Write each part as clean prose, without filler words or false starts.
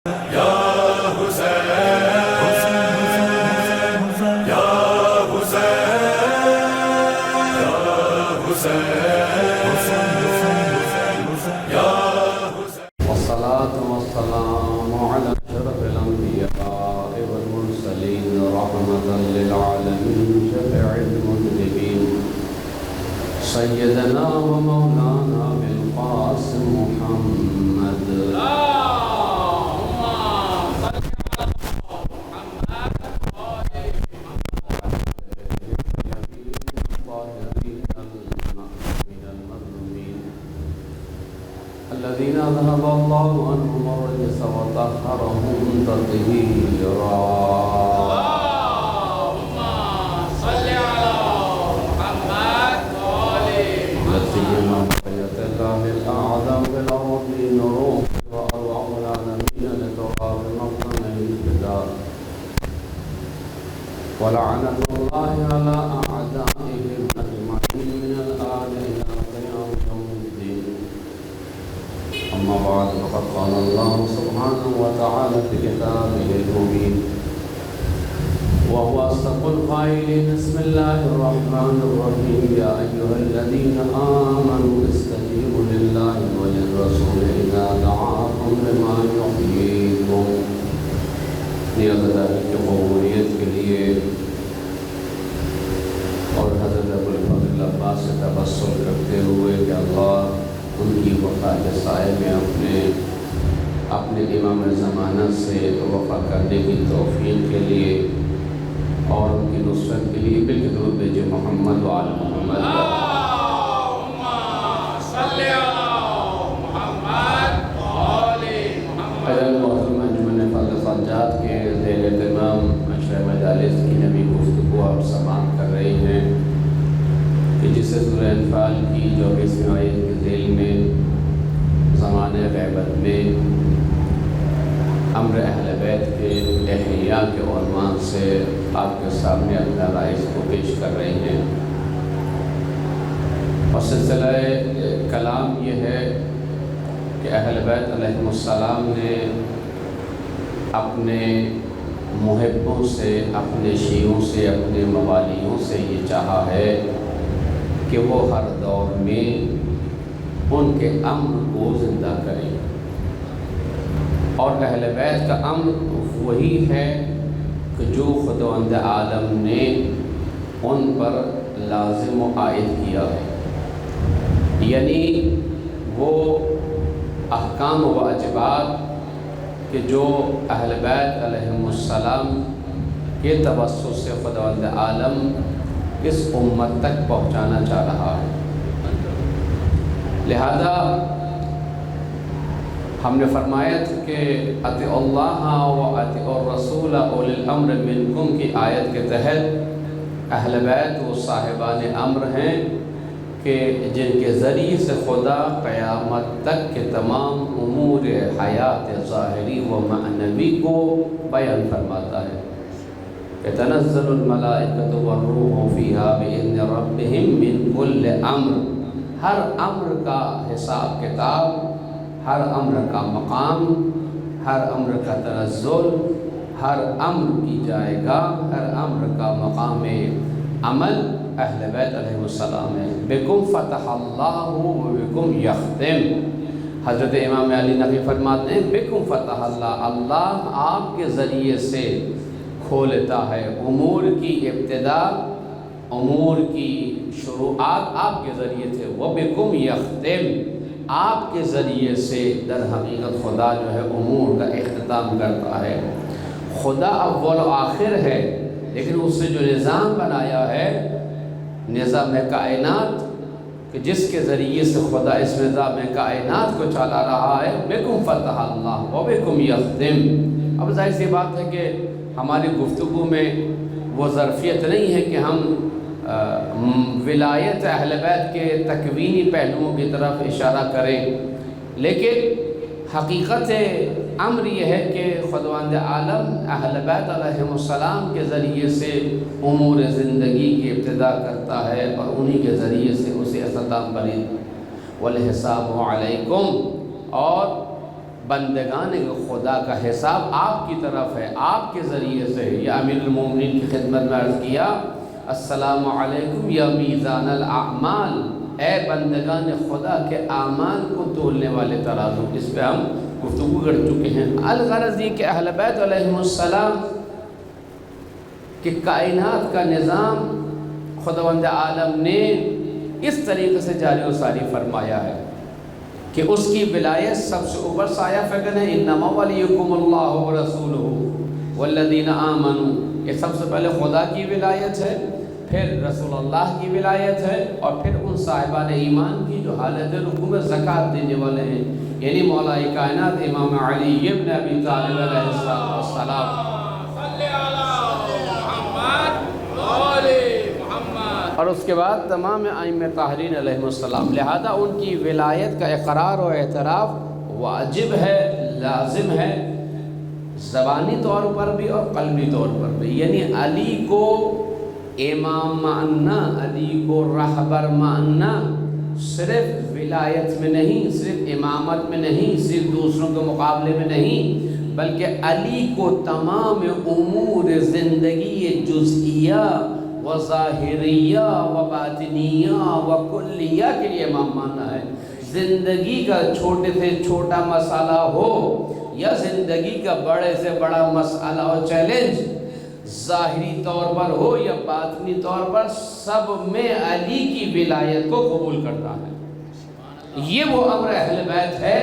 والصلاة والسلام على أشرف الأنبياء والمرسلين رحمة للعالمين شفيع المذنبين سيدنا ومولانا بالقاسم محمد الذين ذهب الله عنهم الرجس وطهرهم تطهيرا اللهم صل على محمد وآل محمد. سيما بقية الله الأعظم في الأرضين روح وأرواح العالمين لتراب مقام الابتداء ولعنة الله على أعدائهم أجمعين من الآن إلى قيام يوم الدين. أما بعد فقد قال الله سبحانه وتعالى في كتابه المبين وهو أصدق القائلين بسم الله الرحمن الرحيم يا أيها الذين آمنوا استجيبوا لله وللرسول إذا دعاكم لما يحييكم. نیازداری کی قبولیت کے لیے اور حضرت ابوالفضل عباس سے تبسم کرتے ہوئے کہ اللہ ان کی وفا کے سائے میں اپنے امام زمانہ سے وفا کرنے کی توفیق کے لیے اور ان کی نصرت کے لیے بالکل درود بھیجے محمد وآل محمد. اللهم صل على محمد وآل محمد. حضرت محترم انجمن فضل سجاد کے ذیل اہتمام مشرع مجالس کی نبی گفتگو آپ سماعت کر رہی ہیں کہ جسے سورہ انفال کی 24ویں آیت کے ذیل میں زمانۂ غیبت میں امر اہل بیت کے احیاء کے عنوان سے آپ کے سامنے اپنا رائز کو پیش کر رہی ہیں. اور سلسلہ کلام یہ ہے کہ اہل بیت علیہم السلام نے اپنے محبوں سے، اپنے شیعوں سے، اپنے موالیوں سے یہ چاہا ہے کہ وہ ہر دور میں ان کے امر کو زندہ کریں. اور اہل بیت کا امر وہی ہے کہ جو خداوند عالم نے ان پر لازم و عائد کیا ہے، یعنی وہ احکام و واجبات کہ جو اہل بیت علیہم السلام کے توسط سے خداوند عالم اس امت تک پہنچانا چاہ رہا ہے. لہذا ہم نے فرمایا تھا کہ اطیعوا اللہ و اطیعوا الرسول اولی الامر منکم کی آیت کے تحت اہل بیت وہ صاحبان امر ہیں کہ جن کے ذریعے سے خدا قیامت تک کے تمام امور حیات ظاہری و معنوی کو بیان فرماتا ہے. تنزل الملائکۃ والروح فیہا بإذن ربہم من کل امر. ہر امر کا حساب کتاب، ہر امر کا مقام، ہر امر کا تنزل، ہر امر کی جائے گا، ہر امر کا مقام عمل اہل بیت علیہ السلام ہے. بکم فتح اللہ و بکم یختم. حضرت امام علی نقی فرماتے ہیں بکم فتح اللہ، اللہ آپ کے ذریعے سے کھولتا ہے امور کی ابتدا، امور کی شروعات آپ کے ذریعے سے. وَبِكُمْ يَخْتِمْ، آپ کے ذریعے سے در حقیقت خدا جو ہے امور کا اختتام کرتا ہے. خدا اول و آخر ہے، لیکن اس سے جو نظام بنایا ہے، نظام کائنات، کہ جس کے ذریعے سے خدا اس نظام کائنات کو چلا رہا ہے. بِكُمْ فَتَحَ اللَّهُ وَبِكُمْ يَخْتِمْ. اب ظاہر سی بات ہے کہ ہماری گفتگو میں وہ ظرفیت نہیں ہے کہ ہم ولایت اہل بیت کے تکوینی پہلوؤں کی طرف اشارہ کریں، لیکن حقیقت امر یہ ہے کہ خداوند عالم اہل بیت علیہ السلام کے ذریعے سے امور زندگی کی ابتدا کرتا ہے اور انہی کے ذریعے سے اسے اختتام کرے. والحساب علیکم، اور بندگان خدا کا حساب آپ کی طرف ہے، آپ کے ذریعے سے ہے۔ یا امیر المومنین کی خدمت میں عرض کیا السلام علیکم یا میزان الاعمال، اے بندگان خدا کے اعمال کو تولنے والے ترازو۔ اس پہ ہم گفتگو کر چکے ہیں۔ الغرض یہ کہ اہل بیت علیہم السلام کہ کائنات کا نظام خداوند عالم نے اس طریقے سے جاری و ساری فرمایا ہے کہ اس کی ولایت سب سے اوپر سایہ فکن ہے۔ انما ولیکم اللہ ورسولہ والذین آمنوا، یہ سب سے پہلے خدا کی ولایت ہے، پھر رسول اللہ کی ولایت ہے، اور پھر ان صاحبان ایمان کی جو حالت رکوع میں زکوٰۃ دینے والے ہیں، یعنی مولا کائنات امام علی ابن ابی طالب علیہ السلام۔ اور اس کے بعد تمام ائمہ طاہرین علیہ السلام۔ لہذا ان کی ولایت کا اقرار و اعتراف واجب ہے، لازم ہے، زبانی طور پر بھی اور قلبی طور پر بھی۔ یعنی علی کو امام ماننا، علی کو رہبر ماننا صرف ولایت میں نہیں، صرف امامت میں نہیں، صرف دوسروں کے مقابلے میں نہیں، بلکہ علی کو تمام امور زندگی جزئیہ و ظاہریہ و باطنیہ و کلیہ کے لیے امام ماننا ہے۔ زندگی کا چھوٹے سے چھوٹا مسئلہ ہو یا زندگی کا بڑے سے بڑا مسئلہ اور چیلنج، ظاہری طور پر ہو یا باطنی طور پر، سب میں علی کی ولایت کو قبول کرتا ہے۔ یہ وہ امر اہل بیت ہے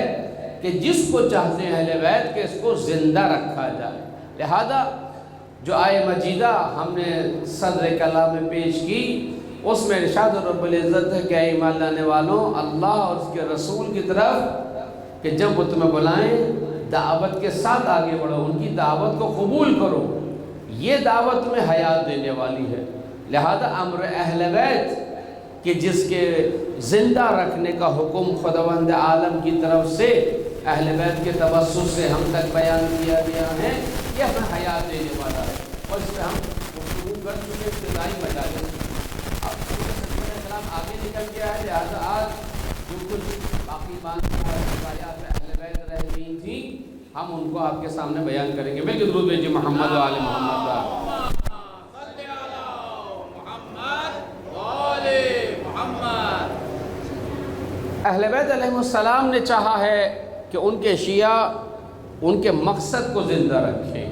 کہ جس کو چاہتے ہیں اہل بیت کہ اس کو زندہ رکھا جائے۔ لہذا جو آیہ مجیدہ ہم نے صدر کلام میں پیش کی، اس میں ارشاد رب العزت ہے کہ اے ایمان لانے والوں، اللہ اور اس کے رسول کی طرف کہ جب وہ تمہیں بلائیں دعوت کے ساتھ آگے بڑھو، ان کی دعوت کو قبول کرو، یہ دعوت تمہیں حیات دینے والی ہے۔ لہذا امر اہل بیت کہ جس کے زندہ رکھنے کا حکم خداوند عالم کی طرف سے اہل بیت کے توسط سے ہم تک بیان کیا گیا ہے، یہ ہمیں حیات دینے والا ہے، اور اس پہ ہم گفتگو کر چکے ابتدائی مجالس۔ اب کلام آگے نکل گیا ہے، لہٰذا آج جو کچھ باقی روایات اہل بیت رہ گئی تھیں ہم ان کو آپ کے سامنے بیان کریں گے۔ بلکہ درود بھیجیے محمد و آل محمد کا۔ اہل بیت علیہ السلام نے چاہا ہے کہ ان کے شیعہ ان کے مقصد کو زندہ رکھیں،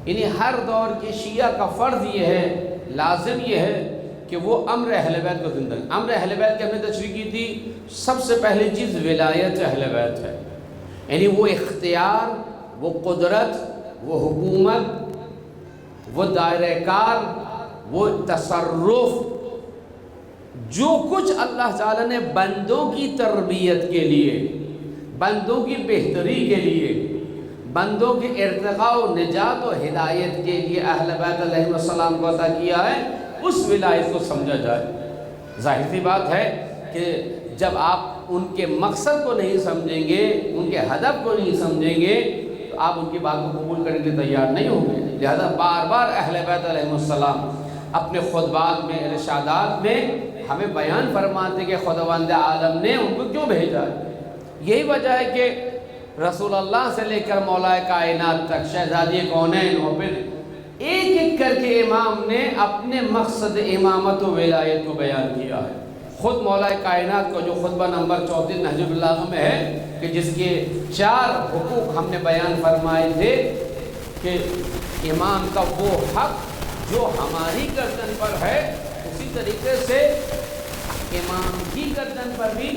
یعنی ہر دور کے شیعہ کا فرض یہ ہے، لازم یہ ہے کہ وہ امر اہل بیت کو زندہ رکھیں۔ امر اہل بیت کی ہم نے تشریح کی تھی، سب سے پہلی چیز ولایت اہل بیت ہے، یعنی وہ اختیار، وہ قدرت، وہ حکومت، وہ دائرہ کار، وہ تصرف، جو کچھ اللہ تعالیٰ نے بندوں کی تربیت کے لیے، بندوں کی بہتری کے لیے، بندوں کے ارتقاء و نجات و ہدایت کے لیے اہل بیت علیہ السلام کو عطا کیا ہے، اس ولایت کو سمجھا جائے۔ ظاہر سی بات ہے کہ جب آپ ان کے مقصد کو نہیں سمجھیں گے، ان کے ہدف کو نہیں سمجھیں گے، تو آپ ان کی بات کو قبول کرنے کے تیار نہیں ہوں گے۔ لہذا بار بار اہل بیت علیہ السلام اپنے خطبات میں، ارشادات میں ہمیں بیان فرماتے کہ خداوند عالم نے ان کو کیوں بھیجا ہے۔ یہی وجہ ہے کہ رسول اللہ سے لے کر مولا کائنات تک، شہزادی کونین، اور پھر ایک ایک کر کے امام نے اپنے مقصد امامت و ولایت کو بیان کیا ہے۔ خود مولا کائنات کو جو خطبہ نمبر 34 نہج البلاغہ میں ہے کہ جس کے 4 حقوق ہم نے بیان فرمائے تھے کہ امام کا وہ حق جو ہماری گردن پر ہے، اسی طریقے سے امام کی گردن پر بھی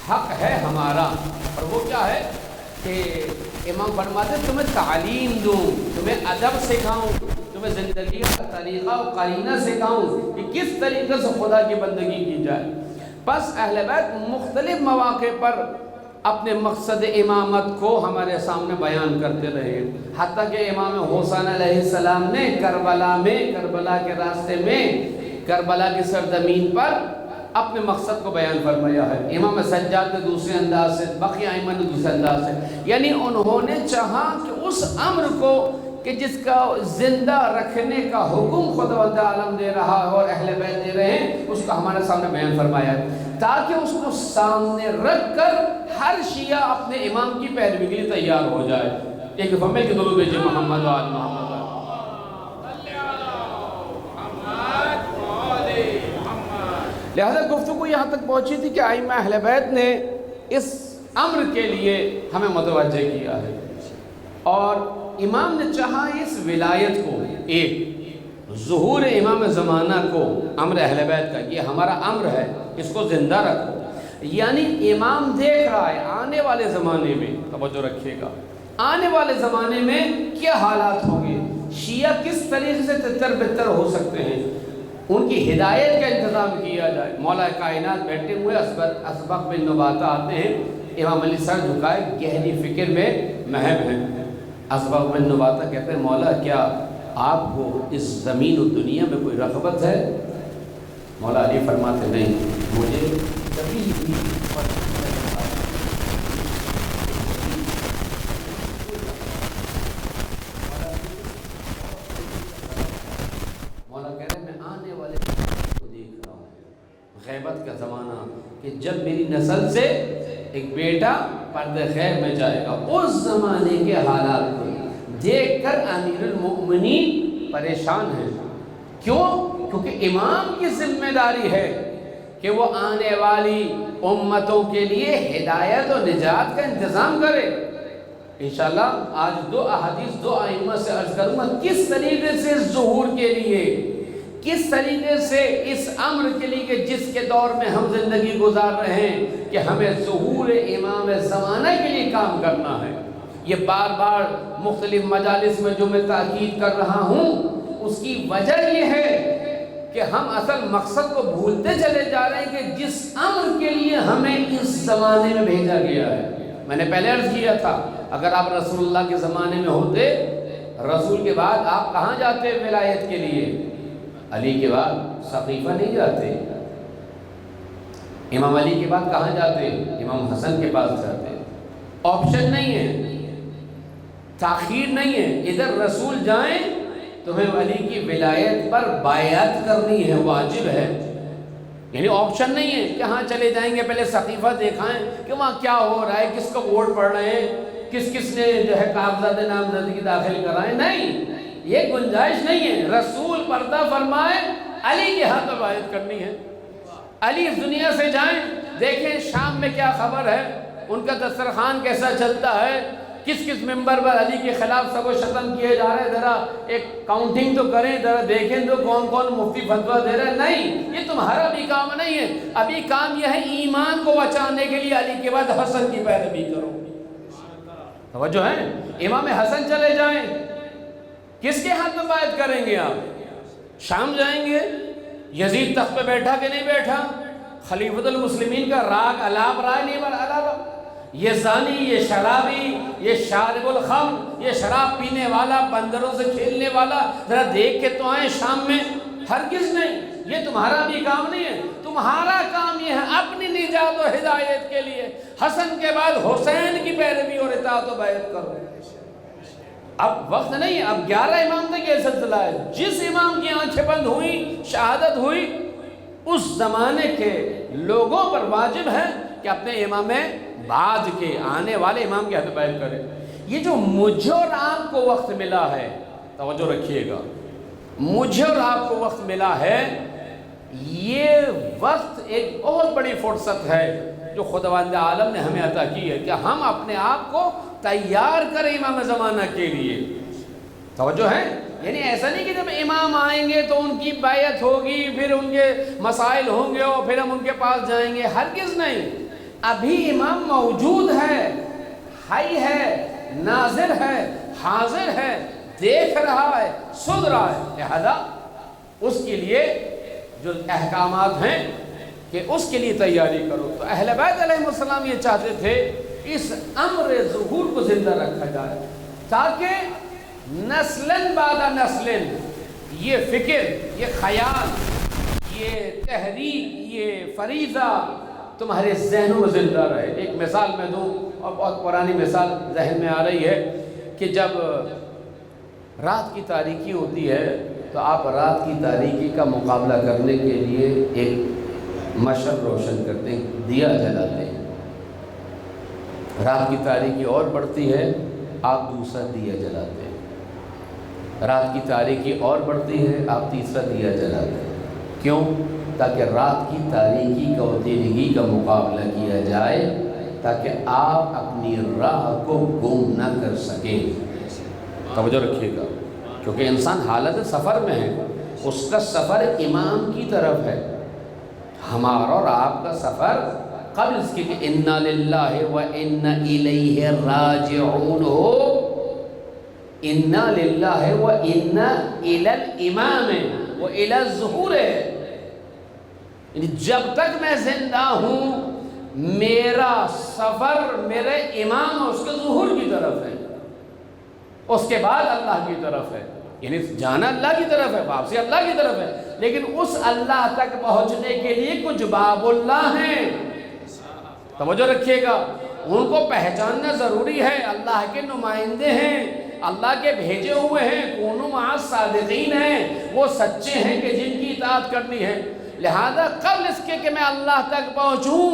حق ہے ہمارا، اور وہ کیا ہے کہ امام فرماتے ہیں تمہیں تعلیم دوں، تمہیں ادب سکھاؤں، تمہیں زندگی کا طریقہ و قرینہ سکھاؤں کہ کس طریقے سے خدا کی بندگی کی جائے۔ بس اہل بیت مختلف مواقع پر اپنے مقصد امامت کو ہمارے سامنے بیان کرتے رہے، حتیٰ کہ امام حسین علیہ السلام نے کربلا کے راستے میں، کربلا کی سرزمین پر اپنے مقصد کو بیان فرمایا ہے۔ امام سجاد نے دوسرے انداز سے، بقیہ ائمہ نے دوسرے انداز سے، یعنی انہوں نے چاہا کہ اس امر کو کہ جس کا زندہ رکھنے کا حکم خداوند عالم دے رہا ہے اور اہل بیت دے رہے ہیں، اس کو ہمارے سامنے بیان فرمایا ہے، تاکہ اس کو سامنے رکھ کر ہر شیعہ اپنے امام کی پیروی کے لیے تیار ہو جائے. ایک دفعہ میں کہ درود بھیجیے محمد و آل محمد. لہذا گفتگو یہاں تک پہنچی تھی کہ ائمہ اہل بیت نے اس امر کے لیے ہمیں متوجہ کیا ہے، اور امام نے چاہا اس ولایت کو، ایک ظہور امام زمانہ کو، امر اہل بیت کا یہ ہمارا امر ہے، اس کو زندہ رکھو. یعنی امام دیکھ رہا ہے آنے والے زمانے میں، توجہ رکھیے گا، آنے والے زمانے میں کیا حالات ہوں گے، شیعہ کس طریقے سے تتر بتر ہو سکتے ہیں، ان کی ہدایت کا انتظام کیا جائے. مولا کائنات بیٹھے ہوئے اسبق بن نباتہ آتے ہیں، امام علی سر جھکائے گہری فکر میں مہم ہیں. اسبق بن نباتہ کہتے ہیں مولا کیا آپ کو اس زمین و دنیا میں کوئی رغبت ہے؟ مولا علی فرماتے نہیں، مجھے کبھی بھی غیبت کا زمانہ کہ جب میری نسل سے ایک بیٹا پردہ خیر میں جائے گا، اس زمانے کے حالات کو دیکھ کر امیر المؤمنین پریشان ہیں. کیوں؟ کیونکہ امام کی ذمہ داری ہے کہ وہ آنے والی امتوں کے لیے ہدایت و نجات کا انتظام کرے. انشاءاللہ آج دو احادیث دو ائمہ سے عرض کروں گا کس طریقے سے ظہور کے لیے، کس طریقے سے اس امر کے لیے کہ جس کے دور میں ہم زندگی گزار رہے ہیں کہ ہمیں ظہور امام زمانہ کے لیے کام کرنا ہے. یہ بار بار مختلف مجالس میں جو میں تاکید کر رہا ہوں اس کی وجہ یہ ہے کہ ہم اصل مقصد کو بھولتے چلے جا رہے ہیں کہ جس امر کے لیے ہمیں اس زمانے میں بھیجا گیا ہے. میں نے پہلے عرض کیا تھا اگر آپ رسول اللہ کے زمانے میں ہوتے، رسول کے بعد آپ کہاں جاتے ولایت کے لیے؟ علی کے بعد سقیفہ نہیں جاتے، امام علی کے بعد کہاں جاتے؟ امام حسن کے پاس جاتے. آپشن نہیں ہے، تاخیر نہیں ہے، ادھر رسول جائیں تمہیں علی کی ولایت پر بیعت کرنی ہے، واجب ہے. یعنی آپشن نہیں ہے کہ ہاں چلے جائیں گے پہلے سقیفہ دیکھائیں کہ وہاں کیا ہو رہا ہے، کس کو ووٹ پڑ رہے ہیں، کس کس نے جو ہے کاغذات نامزدگی داخل کرائیں. نہیں، یہ گنجائش نہیں ہے. رسول پردہ فرمائے علی کے ہاتھ میں بیعت کرنی ہے. علی اس دنیا سے جائیں، دیکھیں شام میں کیا خبر ہے، ان کا دسترخوان کیسا چلتا ہے، کس کس ممبر پر علی کے خلاف سب و شتم کیے جا رہے ہیں، ذرا ایک کاؤنٹنگ تو کریں، ذرا دیکھیں تو کون کون مفتی فتویٰ دے رہے ہیں. نہیں، یہ تمہارا بھی کام نہیں ہے. ابھی کام یہ ہے ایمان کو بچانے کے لیے علی کے بعد حسن کی پیروی کرو. توجہ ہے، امام حسن چلے جائیں، کس کے ہاتھ میں بیعت کریں گے آپ؟ شام جائیں گے، یزید تخت پہ بیٹھا کہ نہیں بیٹھا، خلیفۃ المسلمین کا راگ علاب رائے نہیں علاوہ، یہ زانی، یہ شرابی، یہ شارب الخمر، یہ شراب پینے والا، بندروں سے کھیلنے والا، ذرا دیکھ کے تو آئیں شام میں. ہرگز نہیں، یہ تمہارا بھی کام نہیں ہے. تمہارا کام یہ ہے اپنی نجات و ہدایت کے لیے حسن کے بعد حسین کی پیروی اور اطاعت و بیعت کرو. اب وقت نہیں ہے، اب 11 امام تک یہ سلسلہ ہے. جس امام کی آنکھیں بند ہوئی، شہادت ہوئی، اس زمانے کے لوگوں پر واجب ہے کہ اپنے امام بعد کے آنے والے امام کے ہاتھ بیعت کرے. یہ جو مجھے اور آپ کو وقت ملا ہے، توجہ رکھیے گا، مجھے اور آپ کو وقت ملا ہے، یہ وقت ایک بہت بڑی فرصت ہے جو خداوند عالم نے ہمیں عطا کی ہے کہ ہم اپنے آپ کو تیار کریں امام زمانہ کے لیے. توجہ ہے، یعنی ایسا نہیں کہ جب امام آئیں گے تو ان کی بیعت ہوگی، پھر ان کے مسائل ہوں گے اور پھر ہم ان کے پاس جائیں گے. ہرگز نہیں. ابھی امام موجود ہے، حی ہے، ناظر ہے، حاضر ہے، دیکھ رہا ہے، سن رہا ہے. لہذا اس کے لیے جو احکامات ہیں کہ اس کے لیے تیاری کرو. تو اہل بیت علیہ السلام یہ چاہتے تھے اس امر ظہور کو زندہ رکھا جائے تاکہ نسلن بعد نسلن یہ فکر، یہ خیال، یہ تحریک، یہ فریضہ تمہارے ذہنوں میں زندہ رہے. ایک مثال میں دوں، اور بہت پرانی مثال ذہن میں آ رہی ہے کہ جب رات کی تاریکی ہوتی ہے تو آپ رات کی تاریکی کا مقابلہ کرنے کے لیے ایک مشعل روشن کرتے ہیں، دیا جلاتے ہیں. رات کی تاریکی اور بڑھتی ہے، آپ دوسرا دیا جلاتے ہیں۔ رات کی تاریکی اور بڑھتی ہے، آپ تیسرا دیا جلاتے ہیں۔ کیوں؟ تاکہ رات کی تاریکی کا اور دینگی کا مقابلہ کیا جائے، تاکہ آپ اپنی راہ کو گم نہ کر سکیں۔ توجہ رکھیے گا، کیونکہ انسان حالت سفر میں ہے، اس کا سفر امام کی طرف ہے۔ ہمارا اور آپ کا سفر قبل اس کے کہ اِنَّا لِلَّهِ وَإِنَّا إِلَيْهِ رَاجِعُونَ ہو، اِنَّا لِلَّهِ وَإِنَّا إِلَى الْإِمَامِ وَإِلَى الظُّهُورِ ہے، یعنی جب تک میں زندہ ہوں میرا سفر میرے امام اور اس کے ظہور کی طرف ہے، اس کے بعد اللہ کی طرف ہے، یعنی جانا اللہ کی طرف ہے، واپسی اللہ کی طرف ہے، لیکن اس اللہ تک پہنچنے کے لیے کچھ باب اللہ ہیں۔ توجہ رکھیے گا، ان کو پہچاننا ضروری ہے۔ اللہ کے نمائندے ہیں، اللہ کے بھیجے ہوئے ہیں، کونوا مع الصادقین ہیں، وہ سچے ہیں کہ جن کی اطاعت کرنی ہے۔ لہذا قبل اس کے کہ میں اللہ تک پہنچوں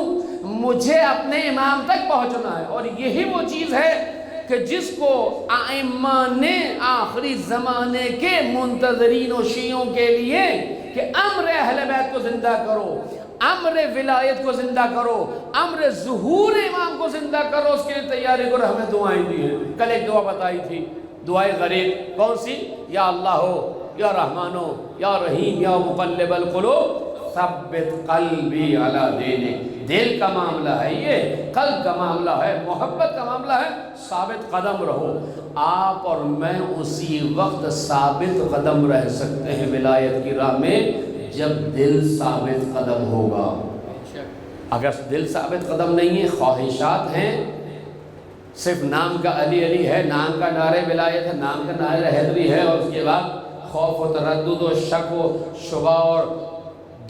مجھے اپنے امام تک پہنچنا ہے، اور یہی وہ چیز ہے کہ جس کو ائمہ نے آخری زمانے کے منتظرین و شیعوں کے لیے کہ امر اہل بیت کو زندہ کرو، امر ولایت کو زندہ کرو، امر ظہور امام کو زندہ کرو، اس کے لیے تیاری کرو، ہمیں دعائیں دی ہیں۔ کل ایک دعا بتائی تھی، دعائے غریب، کون سی؟ یا اللہ ہو، یا رحمان ہو، یا رحیم، یا مقلب القلوب ثبت قلبی علی دینک۔ دل کا معاملہ ہے، یہ قلب کا معاملہ ہے، محبت کا معاملہ ہے، ثابت قدم رہو۔ آپ اور میں اسی وقت ثابت قدم رہ سکتے ہیں ولایت کی راہ میں جب دل ثابت قدم ہوگا۔ اگر دل ثابت قدم نہیں ہے، خواہشات ہیں، صرف نام کا علی علی ہے، نام کا نعرہ ولایت ہے، نام کا نعرہ حیدری ہے، اور اس کے بعد خوف و تردد و شک و شبہ اور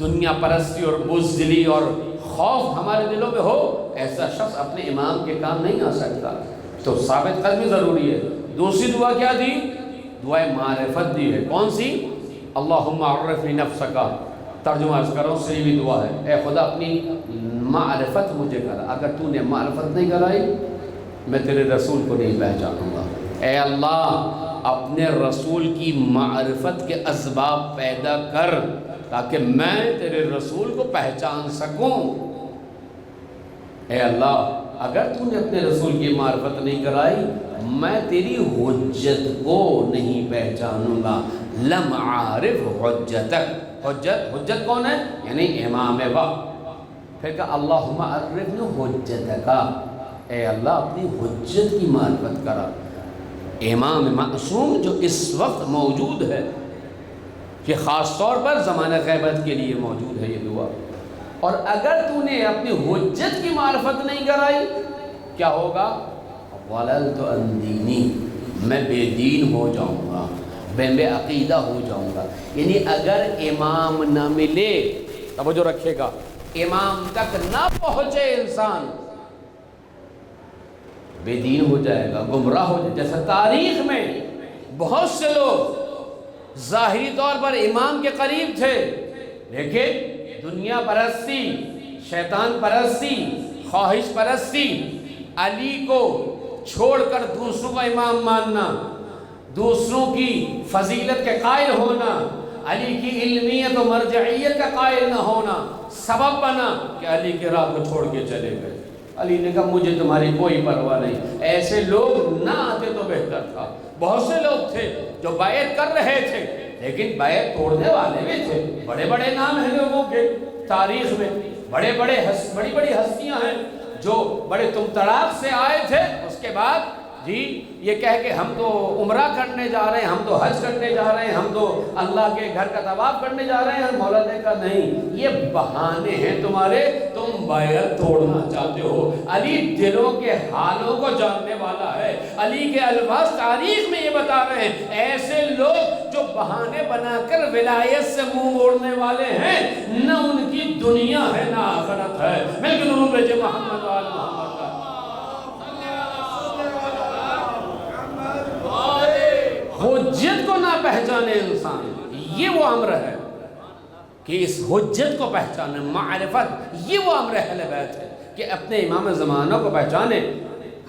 دنیا پرستی اور بزدلی اور خوف ہمارے دلوں میں ہو، ایسا شخص اپنے امام کے کام نہیں آ سکتا۔ تو ثابت قدمی ضروری ہے۔ دوسری دعا کیا دی؟ دعائے معرفت دی ہے، کون سی؟ اللہم عرفنی نفسک، ترجمہ عرض کر رہا ہوں، صحیح بھی دعا ہے، اے خدا اپنی معرفت مجھے کرا، اگر تو نے معرفت نہیں کرائی میں تیرے رسول کو نہیں پہچانوں گا۔ اے اللہ اپنے رسول کی معرفت کے اسباب پیدا کر تاکہ میں تیرے رسول کو پہچان سکوں۔ اے اللہ اگر تو نے اپنے رسول کی معرفت نہیں کرائی میں تیری حجت کو نہیں پہچانوں گا۔ لم عارف حجتک، حجت کون ہے؟ یعنی امام وقت۔ پھر کہا اللہم عرفنی حجتک، اے اللہ اپنی حجت کی معرفت کرا۔ امام معصوم جو اس وقت موجود ہے، کہ خاص طور پر زمانہ غیبت کے لیے موجود ہے یہ دعا، اور اگر تو نے اپنی حجت کی معرفت نہیں کرائی کیا ہوگا؟ وَلَلْتُ عَنْ دِينِي، میں بے دین ہو جاؤں گا، بے عقیدہ ہو جاؤں گا۔ یعنی اگر امام نہ ملے، توجہ رکھے گا، امام تک نہ پہنچے انسان بے دین ہو جائے گا، گمراہ ہو جائے گا۔ جیسا تاریخ میں بہت سے لوگ ظاہری طور پر امام کے قریب تھے لیکن دنیا پرستی، شیطان پرستی، خواہش پرستی، علی کو چھوڑ کر دوسروں کا امام ماننا، دوسروں کی فضیلت کے قائل ہونا، علی کی علمیت و مرجعیت کا قائل نہ ہونا سبب بنا کہ علی کے راہ کو چھوڑ کے چلے گئے۔ علی نے کہا مجھے تمہاری کوئی پرواہ نہیں۔ ایسے لوگ نہ آتے تو بہتر تھا۔ بہت سے لوگ تھے جو بیعت کر رہے تھے لیکن بیعت توڑنے والے بھی تھے۔ بڑے بڑے نام ہیں لوگوں کے تاریخ میں، بڑی بڑی ہستیاں ہیں جو بڑے تم تڑاک سے آئے تھے، اس کے بعد جی یہ کہہ کہ ہم تو عمرہ کرنے جا رہے ہیں، ہم تو حج کرنے جا رہے ہیں، ہم تو اللہ کے گھر کا طواف کرنے جا رہے ہیں۔ مولا نے کہا نہیں، یہ بہانے ہیں تمہارے، تم بیعت توڑنا چاہتے ہو۔ علی دلوں کے حالوں کو جاننے والا ہے۔ علی کے الفاظ تاریخ میں یہ بتا رہے ہیں، ایسے لوگ جو بہانے بنا کر ولایت سے منہ موڑنے والے ہیں، نہ ان کی دنیا ہے نہ آخرت ہے۔ مل کے نور بھیجے محمد و آل محمد کا۔ حجت کو نہ پہچانے انسان، یہ وہ امر ہے کہ اس حجت کو پہچانے، معرفت، یہ وہ امر اہل بیت ہے کہ اپنے امام زمانہ کو پہچانے۔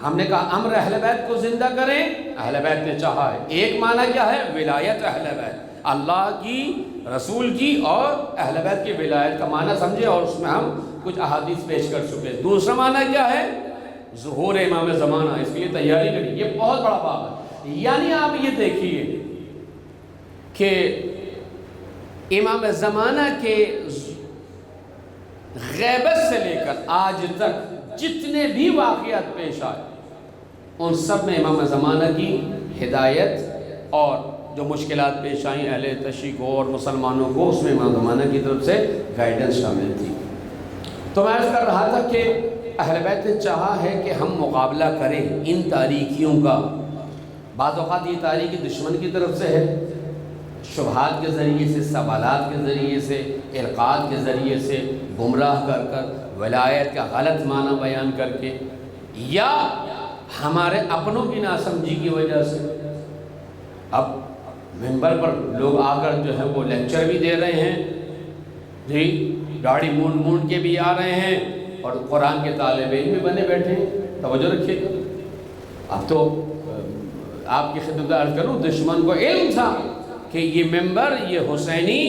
ہم نے کہا امر اہل بیت کو زندہ کریں، اہل بیت نے چاہا ہے۔ ایک معنی کیا ہے؟ ولایت اہل بیت، اللہ کی، رسول کی اور اہل بیت کی ولایت کا معنی سمجھے، اور اس میں ہم کچھ احادیث پیش کر چکے۔ دوسرا معنی کیا ہے؟ ظہور امام زمانہ، اس کے لیے تیاری کری، یہ بہت بڑا باب ہے۔ یعنی آپ یہ دیکھیے کہ امام زمانہ کے غیبت سے لے کر آج تک جتنے بھی واقعات پیش آئے ان سب میں امام زمانہ کی ہدایت اور جو مشکلات پیش آئیں اہل تشیع کو اور مسلمانوں کو، اس میں امام زمانہ کی طرف سے گائیڈنس شامل تھی۔ تو میں عرض کر رہا تھا کہ اہل بیت نے چاہا ہے کہ ہم مقابلہ کریں ان تاریکیوں کا۔ بعض اوقات یہ تاریکی دشمن کی طرف سے ہے، شبہات کے ذریعے سے، سوالات کے ذریعے سے، القاءات کے ذریعے سے گمراہ کر کر، ولایت کا غلط معنی بیان کر کے، یا ہمارے اپنوں کی ناسمجھی کی وجہ سے۔ اب منبر پر لوگ آ کر جو ہے وہ لیکچر بھی دے رہے ہیں جی، گاڑی مونڈ کے بھی آ رہے ہیں، اور قرآن کے طالب علم بھی بنے بیٹھے ہیں۔ توجہ رکھیے گا، اب تو آپ کی خدمت عرض کروں، دشمن کو علم تھا کہ یہ منبر، یہ حسینی،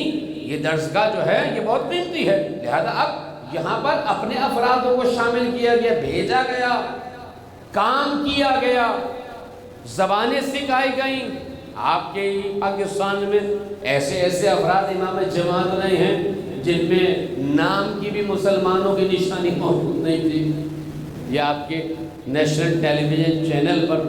یہ درسگاہ جو ہے یہ بہت قیمتی ہے، لہذا اب یہاں پر اپنے افرادوں کو شامل کیا گیا، بھیجا گیا، کام کیا گیا، زبانیں سکھائی گئیں۔ آپ کے پاکستان میں ایسے ایسے افراد امام جماعت نہیں ہیں جن میں نام کی بھی مسلمانوں کی نشانی موجود نہیں تھی۔ یہ آپ کے نیشنل ٹیلی ویژن چینل پر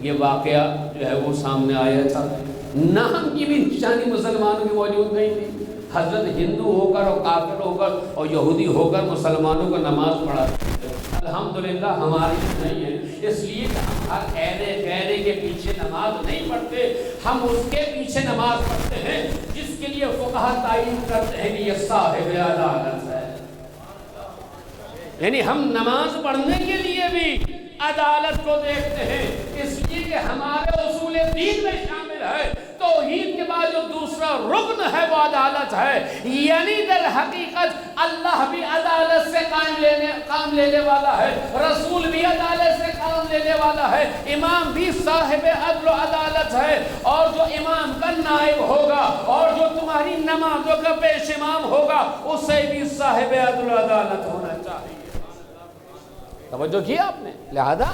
یہ واقعہ جو ہے وہ سامنے آیا تھا، نام کی بھی نشانی مسلمانوں کی موجود نہیں تھی۔ حضرت ہندو ہو کر اور کافر ہو کر اور یہودی ہو کر مسلمانوں کو نماز پڑھاتے ہیں۔ الحمدللہ ہماری نہیں ہے، اس لیے کہ ہم ہر قیدے کے پیچھے نماز نہیں پڑھتے، ہم اس کے پیچھے نماز پڑھتے ہیں جس کے لیے فقہا تعین کرتے ہیں کہ یہ صاحب عدالت ہے۔ یعنی ہم نماز پڑھنے کے لیے بھی عدالت کو دیکھتے ہیں، اس لیے کہ ہمارے اصول دین میں شامل ہے توحید کے بعد جو دوسرا رکن ہے وہ عدالت ہے۔ یعنی در حقیقت اللہ بھی عدالت سے کام لینے والا ہے، رسول بھی عدالت سے کام لینے والا ہے، امام بھی صاحب عدل و عدالت ہے، اور جو امام کا نائب ہوگا اور جو تمہاری نمازوں کا پیش امام ہوگا اسے بھی صاحب عدل و عدالت ہونا چاہیے۔ توجہ کیا آپ نے؟ لہذا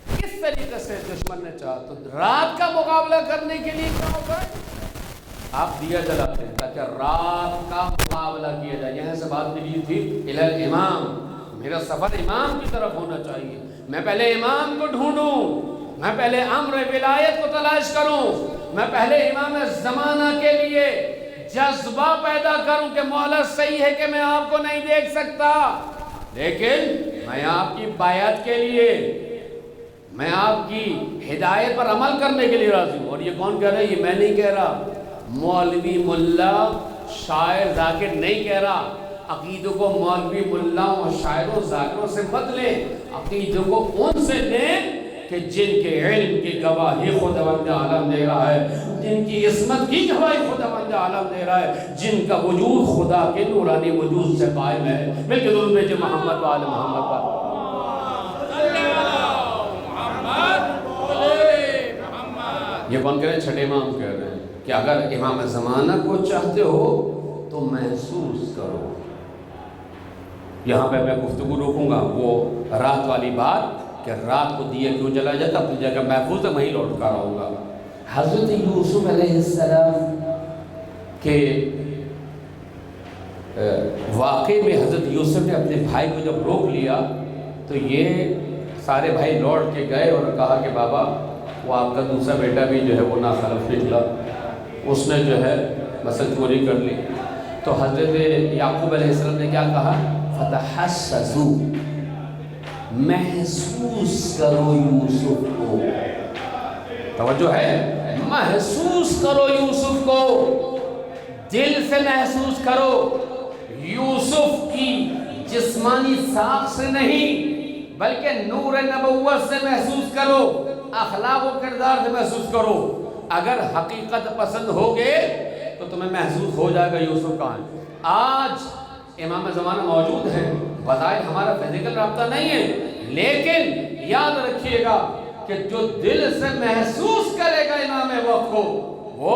کس طریقے سے دشمن نے چاہا تو رات کا مقابلہ کرنے کے لیے کیا ہوگا؟ آپ دیا جلاتے ہیں تاکہ رات کا مقابلہ کیا جائے۔ یہاں سے بات ملی تھی الى امام، میرا سفر امام کی طرف ہونا چاہیے، میں پہلے امام کو ڈھونڈوں، میں پہلے امر ولایت کو تلاش کروں، میں پہلے امام زمانہ کے لیے جذبہ پیدا کروں کہ مولا صحیح ہے کہ میں آپ کو نہیں دیکھ سکتا، لیکن میں آپ کی بیعت کے لیے، میں آپ کی ہدایت پر عمل کرنے کے لیے راضی ہوں۔ اور یہ کون کہہ رہا ہے؟ یہ میں نہیں کہہ رہا، مولوی ملا شاعر ذاکر نہیں کہہ رہا۔ عقیدوں کو مولوی ملاؤں اور شاعروں ذاکروں سے مت لیں، عقیدوں کو ان سے لیں کہ جن کے علم کی گواہی خداوند عالم دے رہا ہے، جن کی عصمت کی گواہی خداوند عالم دے رہا ہے، جن کا وجود خدا کے نورانی وجود سے قائم ہے۔ مل کے درود بھیجیں محمد و آل محمد پر۔ یہ کون کہہ رہے ہیں؟ چھٹے امام کہہ رہے ہیں کہ اگر امام زمانہ کو چاہتے ہو تو محسوس کرو۔ یہاں پہ میں گفتگو روکوں گا، وہ رات والی بات کہ رات کو دیا کیوں جلا جاتا، اپنی جگہ محفوظ ہے، وہیں لوٹ کر آؤں گا۔ حضرت یوسف علیہ السلام کے واقعے میں حضرت یوسف نے اپنے بھائی کو جب روک لیا تو یہ سارے بھائی لوٹ کے گئے اور کہا کہ بابا وہ آپ کا دوسرا بیٹا بھی جو ہے وہ ناخلف نکلا، اس نے جو ہے مثلا چوری کر لی۔ تو حضرت یعقوب علیہ السلام نے کیا کہا؟ فتحسسوا، محسوس کرو یوسف کو۔ توجہ ہے، محسوس کرو یوسف کو، دل سے محسوس کرو، یوسف کی جسمانی ساکھ سے نہیں بلکہ نور نبوت سے محسوس کرو، اخلاق و کردار سے محسوس کرو۔ اگر حقیقت پسند ہوگے تو تمہیں محسوس ہو جائے گا یوسف کہاں ہے۔ آج امام زمانہ موجود ہیں، بظاہر ہمارا فزیکل رابطہ نہیں ہے، لیکن یاد رکھیے گا کہ جو دل سے محسوس کرے گا امام وقت کو وہ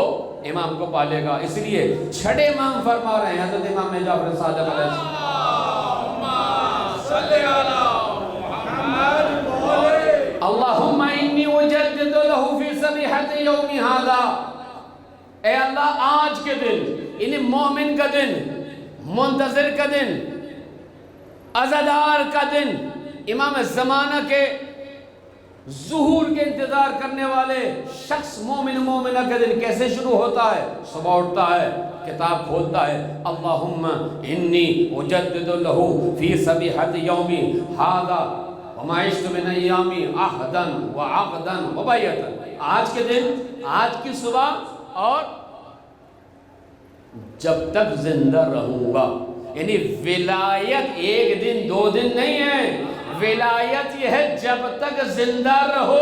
امام کو پالے گا. اس لیے چھٹے امام فرما رہے ہیں حضرت امام جعفر صادق علیہ السلام اللہم انی اجدد له فی صبیحۃ یوم ھذا. اے اللہ آج کے دن یعنی مومن کا دن، منتظر کا دن، عزادار کا دن، امام زمانہ کے ظہور کے انتظار کرنے والے شخص مومن مومنہ کا دن کیسے شروع ہوتا ہے؟ صبح اٹھتا ہے، کتاب کھولتا ہے، اللہم انی اجدد له فی صبیحۃ یوم ھذا وما عشت من ایامی عہدا وعقدا وبیعتا. آج کے دن، آج کی صبح اور جب تک زندہ رہوں گا. یعنی ولایت ایک دن دو دن نہیں ہے، ولایت یہ ہے جب تک زندہ رہو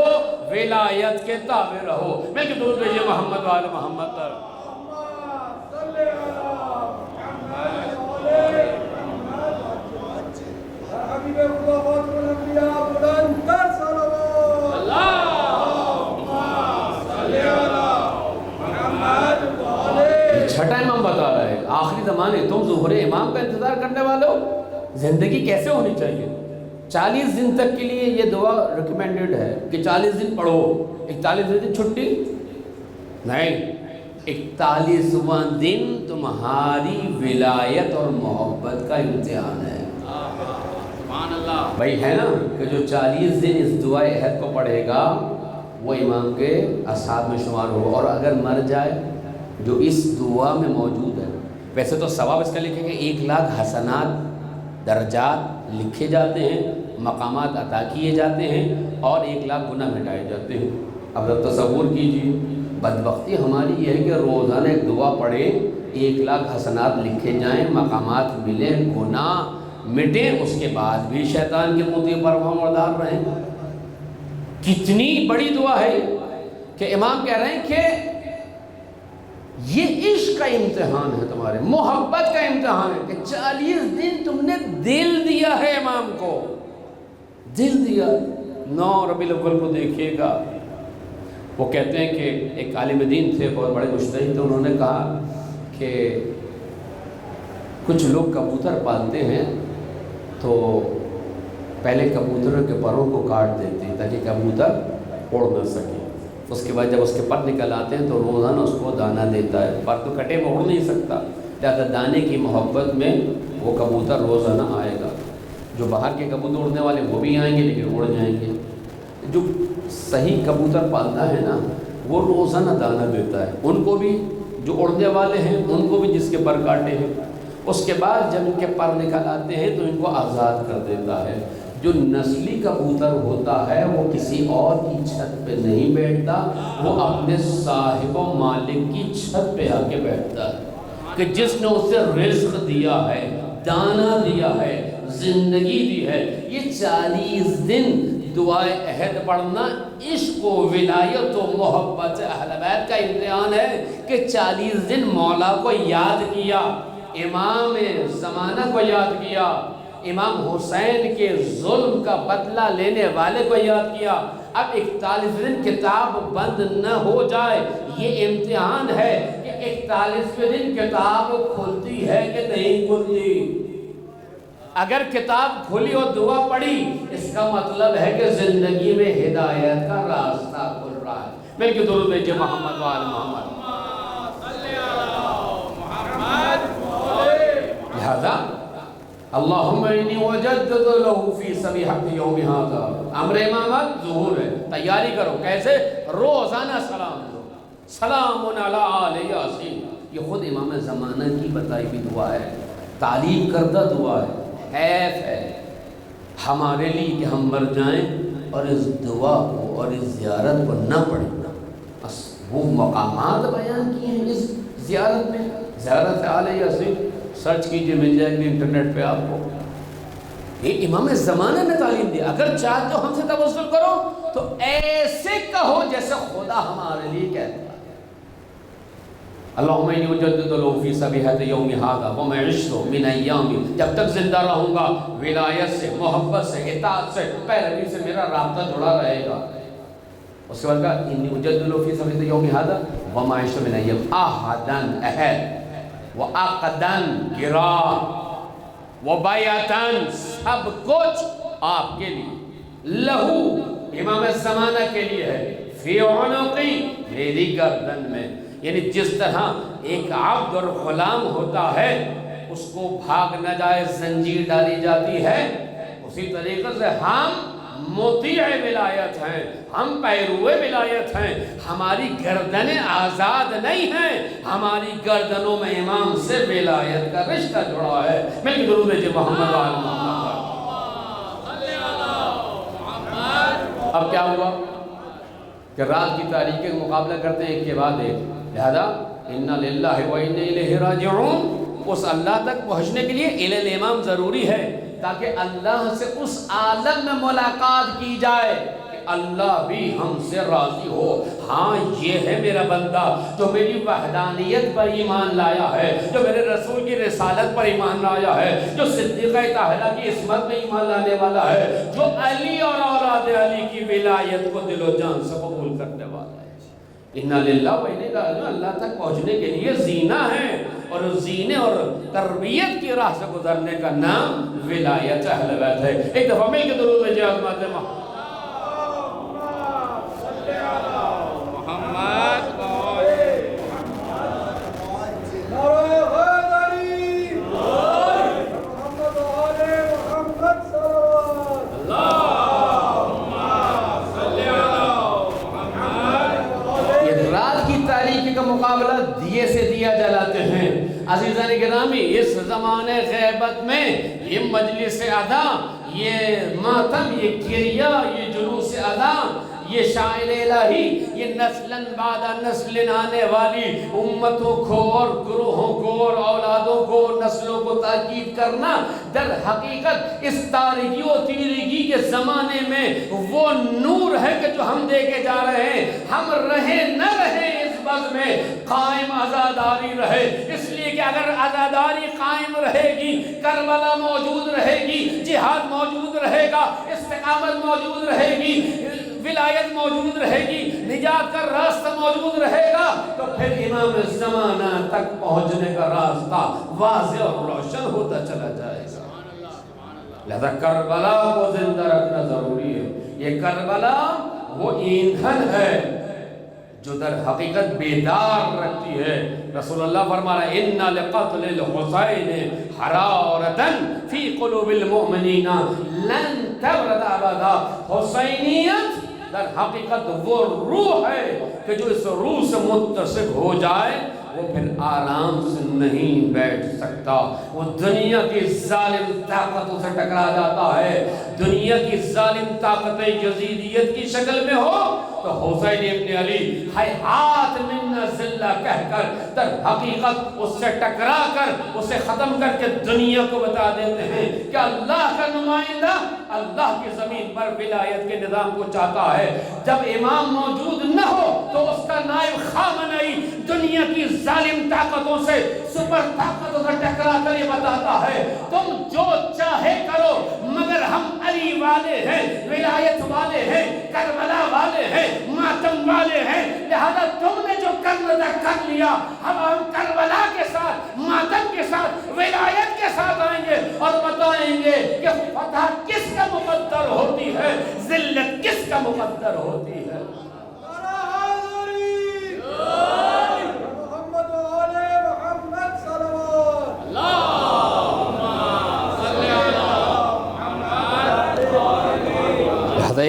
ولایت کے تابع رہو. میں کہ درود بھیجئے محمد وآل محمد پر. چھٹا امام بتا رہا ہے آخری زمانے تم ظہور امام کا انتظار کرنے والو زندگی کیسے ہونی چاہیے. 40 دن تک کے لیے یہ دعا ریکمینڈڈ ہے کہ 40 دن پڑھو. 41 دن چھٹی نہیں، 41واں دن تمہاری ولایت اور محبت کا امتحان ہے. بھائی ہے نا کہ جو 40 دن اس دعائے عہد کو پڑھے گا وہ امام کے اصحاب میں شمار ہو. اور اگر مر جائے جو اس دعا میں موجود ہے، ویسے تو ثواب اس کا لکھے کہ 1,00,000 حسنات درجات لکھے جاتے ہیں، مقامات عطا کیے جاتے ہیں اور 1,00,000 گناہ مٹائے جاتے ہیں. اب تصور کیجیے بدبختی ہماری یہ ہے کہ روزانہ ایک دعا پڑھیں، 1,00,000 حسنات لکھے جائیں، مقامات ملیں، گناہ مٹیں، اس کے بعد بھی شیطان کے موتی پر مردار رہیں. کتنی بڑی دعا ہے کہ امام کہہ رہے ہیں کہ یہ عشق کا امتحان ہے، تمہارے محبت کا امتحان ہے کہ 40 دن تم نے دل دیا ہے امام کو، دل دیا. 9 ربیع الاول کو دیکھیے گا، وہ کہتے ہیں کہ ایک عالم دین تھے، بہت بڑے مجتہد تھے، انہوں نے کہا کہ کچھ لوگ کبوتر پالتے ہیں تو پہلے کبوتروں کے پروں کو کاٹ دیتے ہیں تاکہ کبوتر اڑ نہ سکے. اس کے بعد جب اس کے پر نکل آتے ہیں تو روزانہ اس کو دانہ دیتا ہے. پر تو کٹے میں اڑ نہیں سکتا، لہٰذا دانے کی محبت میں وہ کبوتر روزانہ آئے گا. جو باہر کے کبوتر اڑنے والے وہ بھی آئیں گے لیکن اڑ جائیں گے. جو صحیح کبوتر پالتا ہے نا وہ روزانہ دانہ دیتا ہے. ان کو بھی جو اڑنے والے ہیں ان کو بھی جس کے پر کاٹے ہیں. اس کے بعد جب ان کے پر نکل آتے ہیں تو ان کو آزاد کر دیتا ہے. جو نسلی کبوتر ہوتا ہے وہ کسی اور کی چھت پہ نہیں بیٹھتا، وہ اپنے صاحب و مالک کی چھت پہ آ کے بیٹھتا ہے کہ جس نے اسے رزق دیا ہے، دانہ دیا ہے، زندگی دی ہے. یہ 40 دن دعائے عہد پڑھنا عشق و ولایت و محبت اہل بیت کا امتحان ہے کہ 40 دن مولا کو یاد کیا، امام زمانہ کو یاد کیا، امام حسین کے ظلم کا بدلہ لینے والے کو یاد کیا. اب 41 دن کتاب بند نہ ہو جائے، یہ امتحان ہے کہ 41ویں دن کتاب کھلتی ہے کہ نہیں کھلتی. اگر کتاب کھلی اور دعا پڑھی اس کا مطلب ہے کہ زندگی میں ہدایت کا راستہ کھل رہا ہے. مل کے درود بھیجئے محمد وآل محمد. لہذا اللہم انی وجدد له فی صبیحۃ یوم ھذا. امر امامت ظہور ہے، تیاری کرو. کیسے؟ روزانہ سلام دو، سلام علی آل یاسین. یہ خود امام زمانہ کی بتائی ہوئی دعا ہے، تعلیم کردہ دعا ہے. حیف ہے ہمارے لیے کہ ہم مر جائیں اور اس دعا کو اور اس زیارت کو نہ پڑھیں. بس وہ مقامات بیان کیے ہیں اس زیارت میں. زیارت آل یاسین سرچ کیجئے، مل جائے گی انٹرنیٹ پہ آپ کو. یہ امام زمانہ نے تعلیم دی. اگر چاہتے ہو ہم سے توسل کرو تو ایسے کہو جیسے خدا ہمارے لیے کہتا ہے. اللہم انی اجدد لہ فی صبیحۃ یوم ھذا وما عشت من ایامی، جب تک زندہ رہوں گا ولایت سے، محبت سے، اطاعت سے، پیروی سے میرا رابطہ جڑا رہے گا۔ اس کے بعد کہا انی اجدد لہ فی صبیحۃ یوم ھذا وما عشت من ایام، احدن عہد، وعقدن گراں، وبیعتن سب کچھ آپ کے لیے، لہو امام زمانہ کے لیے ہے، فی عنقی میری گردن میں، یعنی جس طرح ایک عبد اور غلام ہوتا ہے اس کو بھاگ نہ جائے زنجیر ڈالی جاتی ہے، اسی طریقے سے ہم مطیع ولایت ہیں، ہم پیروے ولایت ہیں، ہماری گردنیں آزاد نہیں ہیں، ہماری گردنوں میں امام سے ولایت کا رشتہ جڑا ہے۔ مل کے درود بھیجئے محمد وآل محمد۔ اب کیا ہوا کہ رات کی تاریکی کا مقابلہ کرتے ہیں ایک کے بعد ایک، لہذا اِنَّا لِلَّهِ وَإِنَّا إِلَيْهِ راجعون، اس اللہ تک پہنچنے کے لیے اِلَى الْإِمام ضروری ہے تاکہ اللہ سے اس عالم میں ملاقات کی جائے کہ اللہ بھی ہم سے راضی ہو۔ ہاں یہ ہے میرا بندہ جو میری وحدانیت پر ایمان لایا ہے، جو میرے رسول کی رسالت پر ایمان لایا ہے، جو صدیقہ طاہرہ کی عصمت میں ایمان لانے والا ہے، جو علی اور اولاد علی کی ولایت کو دل و جان سے قبول کرنے والا ہے۔ اِنَّا لِلَّهِ وَإِنَّا إِلَيْهِ راجعون، اللہ تک پہنچنے کے لیے زینہ ہے، اور زینے اور تربیت کی راہ سے گزرنے کا نام ولایت اہل بیت ہے۔ ایک دفعہ مل کے درود بھیجئے عظمت محمد۔ مقابلہ دیے سے دیا جلاتے ہیں۔ عزیزان گرامی، اس زمانے غیبت میں یہ مجلس ادا، یہ ماتم، یہ گریہ، یہ جلوس ادا، یہ شاعر الہی، یہ نسلاً بعد نسل آنے والی امتوں کو اور گروہوں کو اور اولادوں کو نسلوں کو تاکید کرنا، در حقیقت اس تاریکی و تیریکی کے زمانے میں وہ نور ہے کہ جو ہم دے کے جا رہے ہیں۔ ہم رہیں نہ رہیں اس بز میں، قائم عزاداری رہے، اس لیے کہ اگر عزاداری قائم رہے گی، کربلا موجود رہے گی، جہاد موجود رہے گا، استقامت موجود رہے گی، ولایت موجود رہے گی، نجات کا راستہ موجود رہے گا، تو پھر امام زمانہ تک پہنچنے کا راستہ واضح اور روشن ہوتا چلا جائے گا۔ لہذا کربلا کو زندہ رکھنا ضروری ہے۔ یہ کربلا وہ ایندھن ہے جو در حقیقت بیدار رکھتی ہے۔ رسول اللہ فرما رہا ہے اِنَّا لِقَتْلِ الْحُسَيْنِ حَرَارَةً فِي قُلُوبِ الْمُؤْمِنِينَ لَن تَبْرَدَ أَبَدًا۔ حسینیت در حقیقت وہ روح ہے کہ جو اس روح سے متصق ہو جائے وہ پھر آرام سے نہیں بیٹھ سکتا، وہ دنیا کی ظالم طاقتوں سے ٹکرا جاتا ہے۔ دنیا کی ظالم طاقتیں یزیدیت کی شکل میں ہو تو حسین ابن علی ہیہات منا ذلہ کہہ کر در حقیقت اس سے ٹکرا کر اسے ختم کر کے دنیا کو بتا دیتے ہیں کہ اللہ کا نمائندہ اللہ کی زمین پر ولایت کے نظام کو چاہتا ہے۔ جب امام موجود نہ ہو تو اس کا نائب خامنئی دنیا کی ظالم طاقتوں سے، سپر طاقتوں سے ٹکرا کر یہ بتاتا ہے تم جو چاہے کرو مگر ہم علی والے ہیں، ولایت والے ہیں، کربلا والے ہیں، ماتم والے ہیں، لہذا تم نے جو کرنا تھا کر لیا، اب ہم کربلا کے ساتھ، ماتم کے ساتھ، ولایت کے ساتھ آئیں گے اور بتائیں گے کہ فتح کس کا مقدر ہوتی ہے، ذلت کس کا مقدر ہوتی ہے۔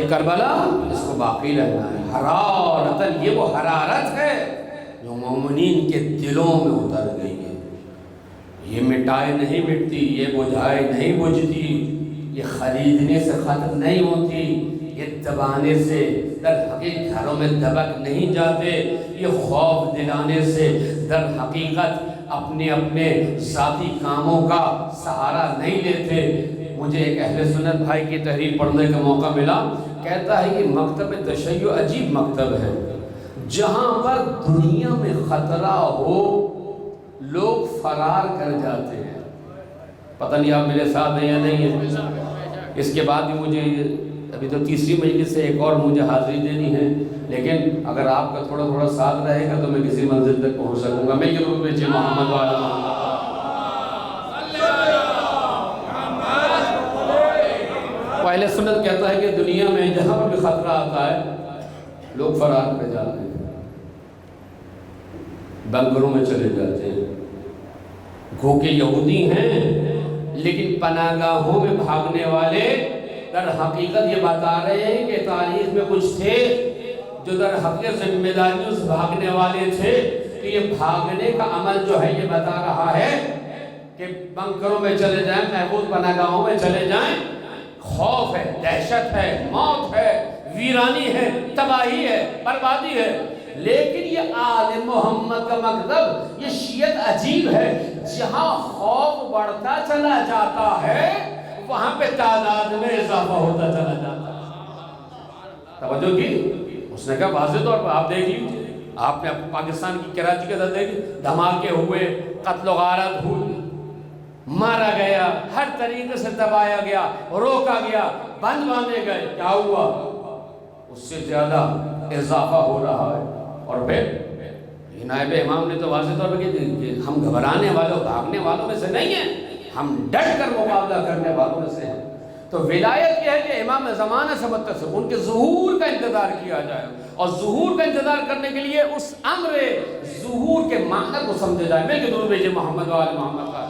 کربلا اس کو باقی رہنا ہے۔ حرارتاً، یہ وہ حرارت ہے جو مومنین کے دلوں میں اتر گئی ہے۔ یہ مٹائے نہیں مٹتی، یہ بجھائے نہیں بجھتی، یہ خریدنے سے ختم نہیں ہوتی، یہ دبانے سے در حقیقت گھروں میں دبک نہیں جاتے، یہ خوف دلانے سے در حقیقت اپنے ذاتی کاموں کا سہارا نہیں لیتے۔ مجھے ایک اہل سنت بھائی کی تحریر پڑھنے کا موقع ملا، کہتا ہے کہ مکتب تشیع عجیب مکتب ہے، جہاں پر دنیا میں خطرہ ہو لوگ فرار کر جاتے ہیں. پتہ نہیں آپ میرے ساتھ ہیں یا نہیں ہیں. اس کے بعد بھی مجھے ابھی تو تیسری مجلس سے ایک اور مجھے حاضری دینی ہے، لیکن اگر آپ کا تھوڑا تھوڑا ساتھ رہے گا تو میں کسی منزل تک پہنچ سکوں گا. میں ضرور بیچے محمد والا محمد. اہل سنت کہتا ہے کہ دنیا میں جہاں پر بھی خطرہ آتا ہے لوگ فرار پہ جاتے ہیں، بنکروں میں چلے جاتے ہیں. گھوکے یہودی ہیں لیکن پناہ گاہوں میں بھاگنے والے در حقیقت یہ بتا رہے ہیں کہ تاریخ میں کچھ تھے جو در حقیقت ذمہ داری اس بھاگنے والے تھے کہ یہ بھاگنے کا عمل جو ہے یہ بتا رہا ہے کہ بنکروں میں چلے جائیں، محفوظ پناہ گاہوں میں چلے جائیں. خوف ہے، دہشت ہے، موت ہے، ویرانی ہے، تباہی ہے، بربادی ہے. لیکن یہ آل محمد کا مکتب، یہ شیعت عجیب ہے، جہاں خوف بڑھتا چلا جاتا ہے وہاں پہ تعداد میں اضافہ ہوتا چلا جاتا ہے. توجہ کی اس نے کہا واضح طور پر آپ دیکھ لیجیے، آپ نے پاکستان کی کراچی کے اندر دیکھ دھماکے ہوئے، قتل و غارت ہوئی، مارا گیا، ہر طریقے سے دبایا گیا، روکا گیا، بند باندھے گئے. کیا ہوا؟ اس سے زیادہ اضافہ ہو رہا ہے. اور پھر نائب امام نے تو واضح طور پر کہ ہم گھبرانے والوں بھاگنے والوں میں سے نہیں ہیں، ہم ڈٹ کر مقابلہ کرنے والوں میں سے ہیں. تو ولایت یہ ہے کہ امام زمانہ سے متصل ان کے ظہور کا انتظار کیا جائے، اور ظہور کا انتظار کرنے کے لیے اس امر ظہور کے معنی کو سمجھا جائے. مل کے درود بھیجئے محمد و آل محمد کا.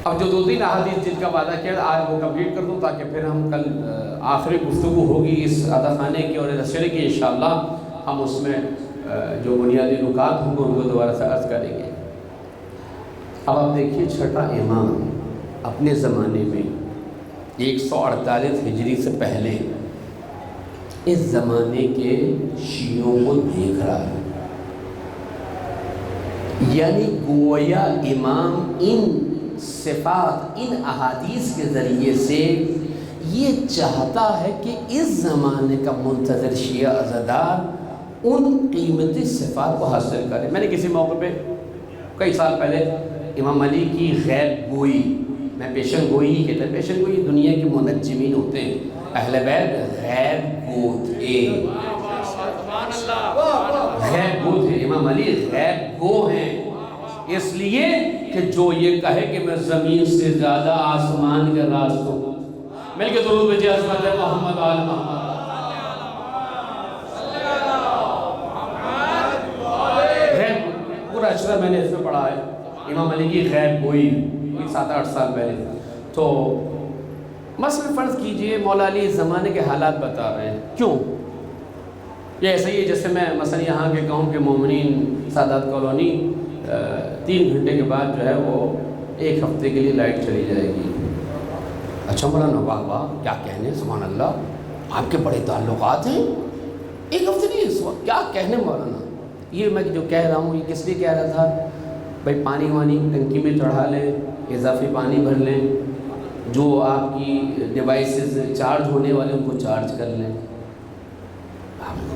اب جو 2-3 احادیث جن کا وعدہ کیا آج وہ کمپلیٹ کر دوں تاکہ پھر ہم کل آخری گفتگو ہوگی اس عادہ خانے کی اور دشہرے کی انشاءاللہ ہم اس میں جو بنیادی نکات ہوں گے ان کو دوبارہ سے عرض کریں گے. اب آپ دیکھیے چھٹا امام اپنے زمانے میں 148 ہجری سے پہلے اس زمانے کے شیعوں کو دیکھ رہا ہے. یعنی گویا امام ان صفات، ان احادیث کے ذریعے سے یہ چاہتا ہے کہ اس زمانے کا منتظر شیعہ عزادار ان قیمتی صفات کو حاصل کرے. میں نے کسی موقع پہ کئی سال پہلے امام علی کی غیب گوئی، میں پیشن گوئی ہی کہتا ہے، پیشن گوئی دنیا کے منجمین ہوتے ہیں، اہل بیت غیب گو تھے، غیب گو تھے. امام علی غیب گو ہیں اس لیے کہ جو یہ کہے کہ میں زمین سے زیادہ آسمان کے راستوں ہوں. مل کے درود بھیجئے عظمت محمد آل محمد. پورا اشرا میں نے اس میں پڑھا ہے امام علی کی غیب گوئی 7-8 سال پہلے. تو مثلا فرض کیجئے مولا علی اس زمانے کے حالات بتا رہے ہیں. کیوں؟ یہ ایسا ہی ہے جیسے میں مثلا یہاں کے کہوں کہ مومنین سادات کالونی 3 گھنٹے کے بعد جو ہے وہ 1 ہفتے کے لیے لائٹ چلی جائے گی. اچھا مولانا واہ واہ کیا کہنے، سبحان اللہ، آپ کے بڑے تعلقات ہیں، 1 ہفتے نہیں، کیا کہنے مولانا. یہ میں جو کہہ رہا ہوں یہ کس لیے کہہ رہا تھا؟ بھائی پانی وانی ٹنکی میں چڑھا لیں، اضافی پانی بھر لیں، جو آپ کی ڈیوائسز چارج ہونے والے ان کو چارج کر لیں.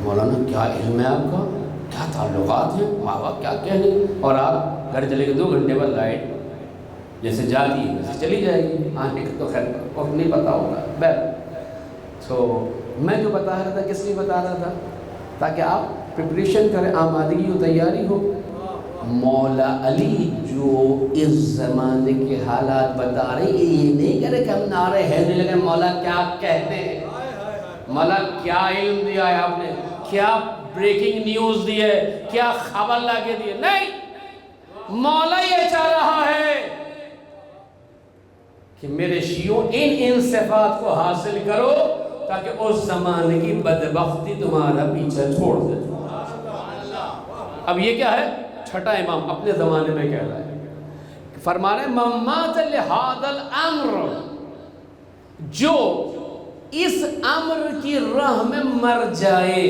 مولانا کیا علم ہے آپ کا، کیا تعلقات ہیں، واہ واہ کیا کہنے. اور آپ گھر چلے گئے 2 گھنٹے بعد لائٹ جیسے جاتی ہے ویسے چلی جائے گی. آنے کا تو خیر وقت نہیں پتہ ہوگا. تو میں جو بتا رہا تھا کس لیے بتا رہا تھا؟ تاکہ آپ پریپریشن کریں، آمادگی و تیاری ہو. مولا علی جو اس زمانے کے حالات بتا رہے ہیں یہ نہیں کرے کہ ہم نعرے ہیلنے لگے مولا کیا کہتے ہیں، مولا کیا علم دیا ہے آپ نے، کیا بریکنگ نیوز دی ہے، کیا خبر لا کے دی ہے. نہیں، مولا یہ چاہ رہا ہے کہ میرے شیعوں ان صفات کو حاصل کرو تاکہ اس زمانے کی بدبختی تمہارا پیچھے چھوڑ دے. اب یہ کیا ہے؟ چھٹا امام اپنے زمانے میں کہہ رہا ہے، فرما رہے ممات لہذا الامر، جو اس امر کی راہ میں مر جائے،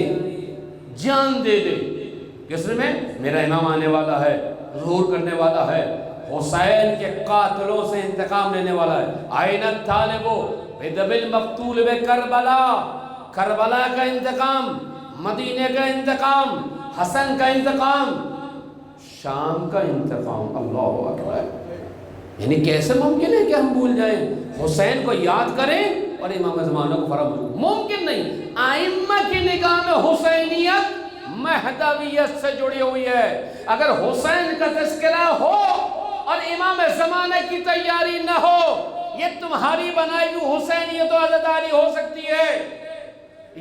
جان دے دے. کس میں؟ میرا امام آنے والا ہے، ظہور کرنے والا ہے، حسین کے قاتلوں سے انتقام لینے والا ہے۔ آئین الطالب بدم المقتول بکربلا، کربلا کا انتقام، مدینے کا انتقام، حسن کا انتقام، شام کا انتقام۔ اللہ اکبر! یعنی کیسے ممکن ہے کہ ہم بھول جائیں؟ حسین کو یاد کریں اور امام زمانہ کو فراموش؟ ممکن نہیں۔ ائمہ کی نگاہ میں حسینیت مہدویت سے جڑی ہوئی ہے۔ اگر حسین کا تذکرہ ہو اور امام زمانہ کی تیاری نہ ہو، یہ تمہاری بنائی ہوئی حسینیت و عزاداری ہو سکتی ہے،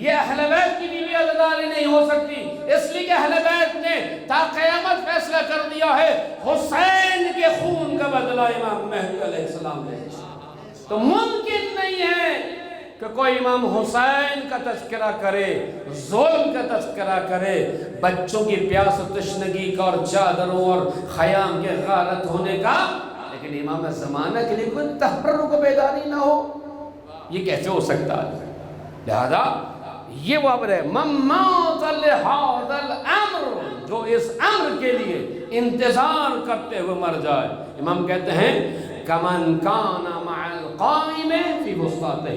یہ اہل بیت کی بھی عزاداری نہیں ہو سکتی۔ اس لیے کہ اہل بیت نے تا قیامت فیصلہ کر دیا ہے حسین کے خون کا بدلہ امام مہدی علیہ السلام نے۔ تو ممکن نہیں ہے کہ کوئی امام حسین کا تذکرہ کرے، ظلم کا تذکرہ کرے، بچوں کی پیاس و تشنگی کا اور چادروں اور خیام کے غارت ہونے کا، لیکن امام زمانہ کے لیے کوئی تحرک و بیداری نہ ہو، یہ کیسے ہو سکتا ہے؟ لہذا یہ وہ امر ہے، ممات لہذا الامر، جو اس امر کے لیے انتظار کرتے ہوئے مر جائے۔ امام کہتے ہیں کمن کان مع القائم فی وسطہ،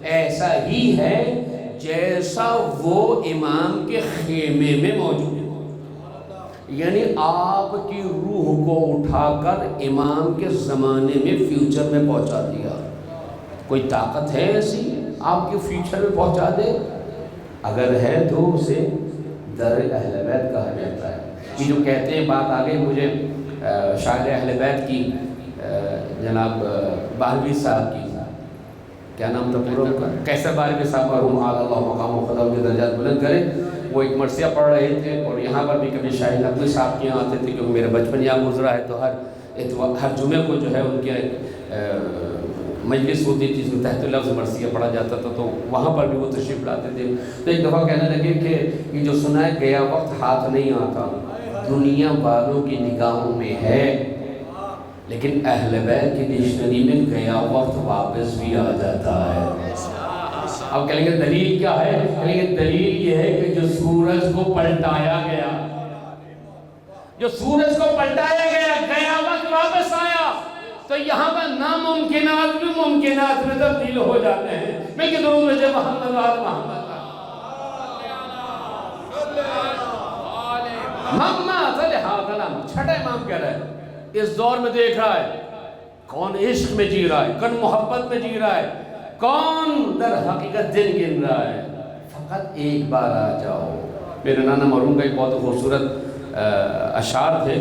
ایسا ہی ہے جیسا وہ امام کے خیمے میں موجود ہے۔ یعنی آپ کی روح کو اٹھا کر امام کے زمانے میں فیوچر میں پہنچا دیا۔ کوئی طاقت ہے ایسی آپ کے فیوچر میں پہنچا دے؟ اگر ہے تو اسے در اہل بیت کہا جاتا ہے۔ یہ جو کہتے ہیں بات آگئی، مجھے شاعر اہل بیت کی جناب بہلوی صاحب کی، کیا نام تھا پورا ان کا؟ کیسر بہلوی صاحب، مرحوم اعلیٰ اللہ مقام و خدا کے درجات بلند کرے، وہ ایک مرثیہ پڑھ رہے تھے اور یہاں پر بھی کبھی شاہد نقوی صاحب کے یہاں آتے تھے، کیونکہ میرا بچپن یہاں گزرا ہے، تو ہر جمعے کو جو ہے ان کے مجلس ہوتی تھی جس میں تحت لفظ مرثیہ پڑھا جاتا تھا، تو وہاں پر بھی وہ تشریف لاتے تھے۔ تو ایک دفعہ کہنے لگے کہ یہ جو سنا ہے گیا وقت ہاتھ نہیں آتا، دنیا والوں کی نگاہوں میں ہے، لیکن اہل بیت کی ڈکشنری میں گیا وقت واپس بھی آ جاتا ہے۔ اب کہیں گے دلیل کیا ہے؟ کہیں گے دلیل یہ ہے کہ جو سورج کو پلٹایا گیا، جو سورج کو پلٹایا گیا، گیا وقت واپس آیا، تو یہاں پر ناممکنات بھی ممکنات میں تبدیل ہو جاتے ہیں۔ میں کہ درود بھیجے محمد وآل محمد۔ ممات لہذا الامر، چھٹا امام کہہ رہا ہے، اس دور میں دیکھ رہا ہے کون عشق میں جی رہا ہے، کون محبت میں جی رہا ہے، کون در حقیقت دن گن رہا ہے، فقط ایک بار آ جاؤ۔ میرے نانا مرحوم کا ایک بہت خوبصورت اشعار تھے،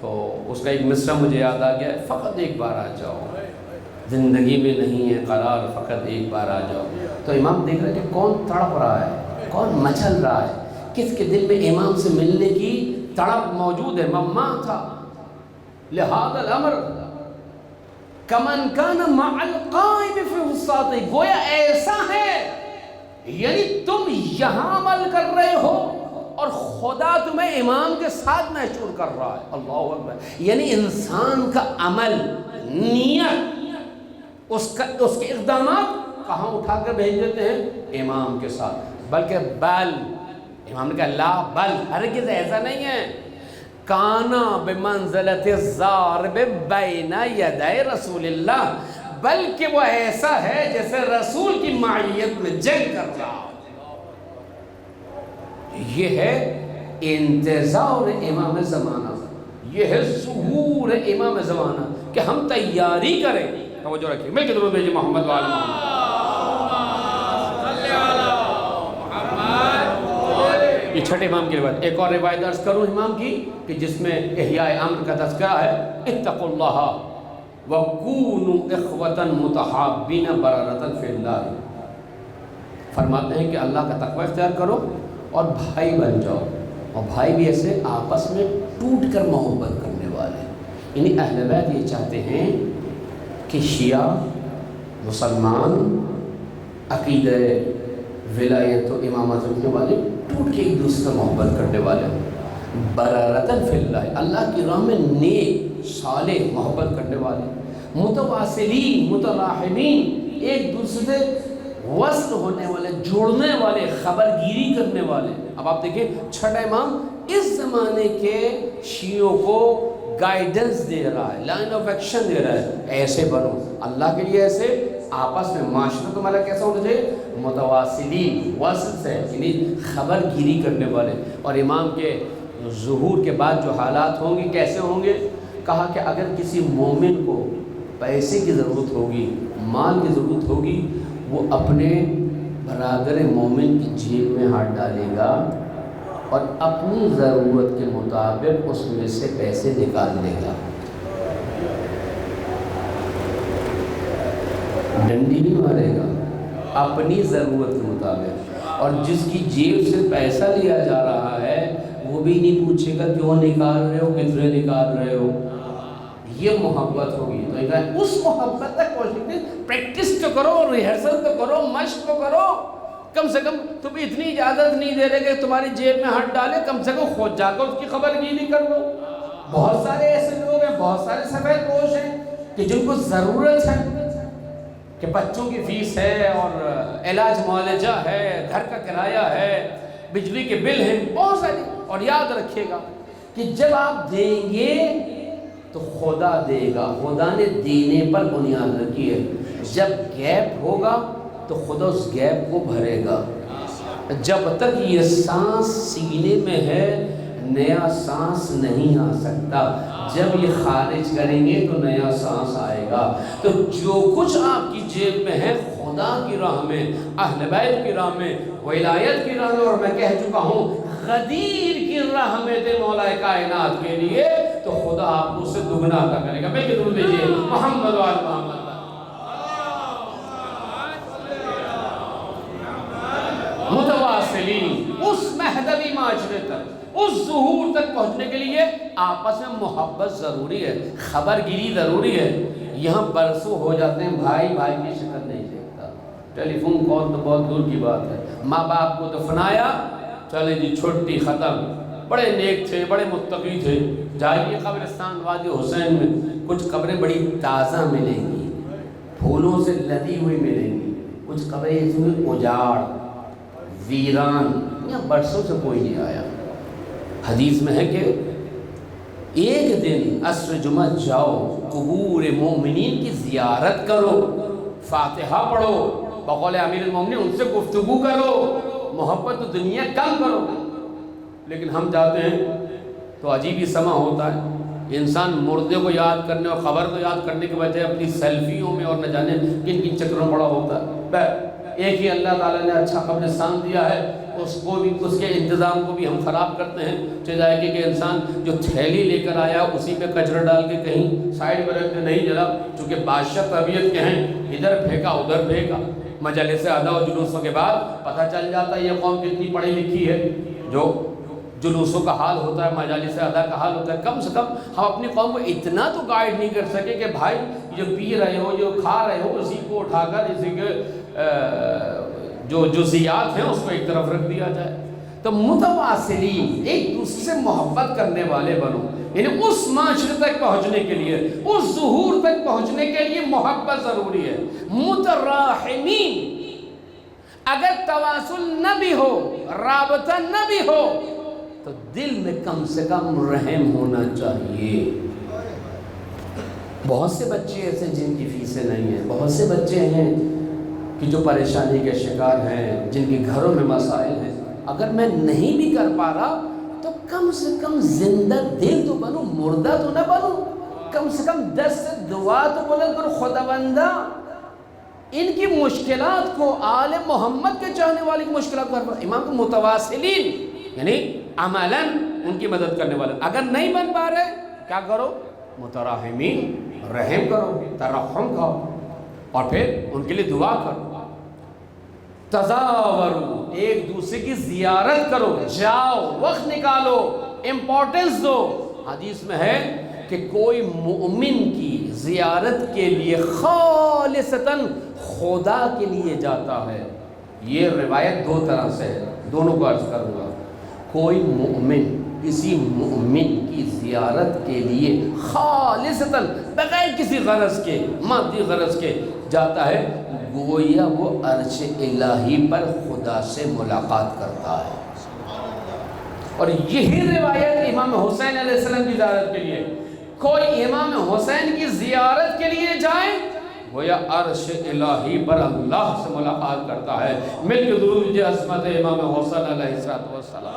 تو اس کا ایک مصرع مجھے یاد آ گیا، فقط ایک بار آ جاؤ، زندگی میں نہیں ہے قرار، فقط ایک بار آ جاؤ۔ تو امام دیکھ رہے کہ کون تڑپ رہا ہے، کون مچل رہا ہے، کس کے دل میں امام سے ملنے کی تڑپ موجود ہے۔ ممات تھا لہذا الامر کمن کان مع القائم فی وسطہ، گویا ایسا ہے، یعنی تم یہاں عمل کر رہے ہو اور خدا تمہیں امام کے ساتھ محشور کر رہا ہے۔ اللہ اکبر! یعنی انسان کا عمل، نیت، اس کے اقدامات کہاں اٹھا کر بھیج دیتے ہیں؟ امام کے ساتھ۔ بلکہ بل، امام نے کہا لا بل، ہرگز ایسا نہیں ہے، کانا بمنزلت الضارب بین یدی رسول اللہ، بلکہ وہ ایسا ہے جیسے رسول کی معیت میں جنگ کر رہا ہو۔ یہ ہے انتظار امام زمانہ، یہ ہے ظہور امام زمانہ، کہ ہم تیاری کریں۔ توجہ رکھیں، مل کے درود بھیجیں محمد وآل محمد۔ یہ چھٹے امام کی روایت۔ ایک اور روایت عرض کروں امام کی کہ جس میں احیاء امر کا تذکرہ ہے، اتقوا اللہ وَكُونُوا إِخْوَةً مُتَحَابِّينَ بَرَرَةً فِي اللَّهِ، فرماتے ہیں کہ اللہ کا تقوی اختیار کرو اور بھائی بن جاؤ، اور بھائی بھی ایسے آپس میں ٹوٹ کر محبت کرنے والے۔ یعنی اہل بیت یہ چاہتے ہیں کہ شیعہ مسلمان عقیدہ ولایت و امامت رکھنے والے ٹوٹ کے ایک دوسرے سے محبت کرنے والے ہوں، برارتاً فی اللہ، اللہ کی راہ میں نیک صالح محبت کرنے والے، متواصلین متراحمین، ایک دوسرے سے وصل ہونے والے، جوڑنے والے، خبرگیری کرنے والے۔ اب آپ دیکھیں چھٹا امام اس زمانے کے شیعوں کو گائیڈنس دے رہا ہے، لائن آف ایکشن دے رہا ہے، ایسے بنو اللہ کے لیے، ایسے آپس میں معاشرہ تمہارا کیسا ہونا چاہیے؟ متواصلین، وصل سے یعنی خبر گیری کرنے والے۔ اور امام کے ظہور کے بعد جو حالات ہوں گے کیسے ہوں گے؟ کہا کہ اگر کسی مومن کو پیسے کی ضرورت ہوگی، مال کی ضرورت ہوگی، وہ اپنے برادر مومن کی جیب میں ہاتھ ڈالے گا اور اپنی ضرورت کے مطابق اس میں سے پیسے نکال لے گا، ڈنڈی نہیں مارے گا، اپنی ضرورت کے مطابق۔ اور جس کی جیب سے پیسہ لیا جا رہا ہے وہ بھی نہیں پوچھے گا کیوں نکال رہے ہو، کتنے نکال رہے ہو۔ یہ محبت ہوگی۔ تو اس محبت تک پہنچنے کے لیے پریکٹس تو کرو، ریہرسل تو کرو، مشق تو کرو۔ کم سے کم تم اتنی اجازت نہیں دے رہے کہ تمہاری جیب میں ہاتھ ڈالے، کم سے کم خود جا کر اس کی خبر گیری کر لو۔ بہت سارے ایسے لوگ ہیں، بہت سارے سفید پوش ہیں کہ جن کو ضرورت ہے کہ بچوں کی فیس ہے اور علاج معالجہ ہے، گھر کا کرایہ ہے، بجلی کے بل ہیں، بہت ساری۔ اور یاد رکھیے گا کہ جب آپ دیں گے تو خدا دے گا، خدا نے دینے پر بنیاد رکھی ہے۔ جب گیپ ہوگا تو خدا اس گیپ کو بھرے گا۔ جب تک یہ سانس سینے میں ہے نیا سانس نہیں آ سکتا، جب یہ خارج کریں گے تو نیا سانس آئے گا۔ تو جو کچھ آپ کی جیب میں ہے خدا کی راہ میں، اہل بیت کی راہ میں، ولایت کی راہ میں، اور میں کہہ چکا ہوں غدیر کی راہ میں دے مولا کائنات کے لیے، تو خدا آپ کو اس سے دگنا عطا کرے گا۔ میں کہ درود بھیجیے محمد و آل محمد۔ متواصلین، اس مہدوی معاشرے تک، اس ظہور تک پہنچنے کے لیے آپس میں محبت ضروری ہے، خبر گیری ضروری ہے۔ یہاں برسوں ہو جاتے ہیں بھائی بھائی کی شکل نہیں دیکھتا، ٹیلی فون کال تو بہت دور کی بات ہے۔ ماں باپ کو دفنایا، چلے جی چھٹی ختم۔ بڑے نیک تھے، بڑے متقی تھے، جائیے قبرستان وادی حسین میں، کچھ قبریں بڑی تازہ ملیں گی، پھولوں سے لدی ہوئی ملیں گی، کچھ قبریں اس میں اجاڑ ویران، یہاں برسوں سے کوئی نہیں آیا۔ حدیث میں ہے کہ ایک دن عصر جمعہ جاؤ، قبور مومنین کی زیارت کرو، فاتحہ پڑھو، بقول امیر المومنین ان سے گفتگو کرو، محبت دنیا کم کرو۔ لیکن ہم جاتے ہیں تو عجیب ہی سما ہوتا ہے، انسان مردے کو یاد کرنے اور خبر کو یاد کرنے کے بجائے اپنی سیلفیوں میں اور نہ جانے کن کن چکروں پڑا ہوتا ہے۔ ایک ہی اللہ تعالیٰ نے اچھا قبرستان دیا ہے، اس کو بھی، اس کے انتظام کو بھی ہم خراب کرتے ہیں۔ چاہے کہ انسان جو تھیلی لے کر آیا اسی پہ کچرا ڈال کے کہیں سائڈ میں رکھ دے، نہیں جناب، چونکہ بادشاہ طبیعت کے ہیں، ادھر پھینکا ادھر پھینکا۔ مجالس ادا و جلوسوں کے بعد پتہ چل جاتا ہے یہ قوم کتنی پڑھی لکھی ہے۔ جو جلوسوں کا حال ہوتا ہے، مجالس ادا کا حال ہوتا ہے، کم سے کم ہم اپنی قوم کو اتنا تو گائیڈ نہیں کر سکے کہ بھائی جو پی رہے ہو، جو کھا رہے ہو، اسی کو اٹھا کر اسی کے جو جزیات ہیں اس کو ایک طرف رکھ دیا جائے۔ تو متواصلین، ایک دوسرے سے محبت کرنے والے بنو، یعنی اس معاشرے تک پہنچنے کے لیے، اس ظہور تک پہنچنے کے لیے محبت ضروری ہے۔ متراحمین، اگر تواصل نہ بھی ہو، رابطہ نہ بھی ہو، تو دل میں کم سے کم رحم ہونا چاہیے۔ بہت سے بچے ایسے جن کی فیسیں نہیں ہیں، بہت سے بچے ہیں کہ جو پریشانی کے شکار ہیں، جن کے گھروں میں مسائل ہیں۔ اگر میں نہیں بھی کر پا رہا تو کم سے کم زندہ دل تو بنوں، مردہ تو نہ بنوں۔ کم سے کم 10 سے دعا تو بولے کرو، خدا بندہ ان کی مشکلات کو، آل محمد کے چاہنے والی کی مشکلات کو، امام کو متواصلین یعنی عملاً ان کی مدد کرنے والے۔ اگر نہیں بن پا رہے کیا کرو؟ متراحمین، رحم کرو، ترحم کرو، اور پھر ان کے لیے دعا کرو۔ تزاورو، ایک دوسرے کی زیارت کرو، جاؤ، وقت نکالو، امپورٹنس دو۔ حدیث میں ہے کہ کوئی مومن کی زیارت کے لیے خالصتاً خدا کے لیے جاتا ہے۔ یہ روایت دو طرح سے ہے، دونوں کو عرض کروں گا۔ کوئی مومن کسی مومن کی زیارت کے لیے خالصتاً بغیر کسی غرض کے، مادی غرض کے جاتا ہے، گویا وہ عرش الہی پر خدا سے ملاقات کرتا ہے۔ اور یہی روایت امام حسین علیہ السلام کی زیارت کے لیے کوئی امام حسین کی زیارت کے لیے جائے گویا عرش الہی پر اللہ سے ملاقات کرتا ہے. مل کے درود جی عظمت امام حسین علیہ السلام.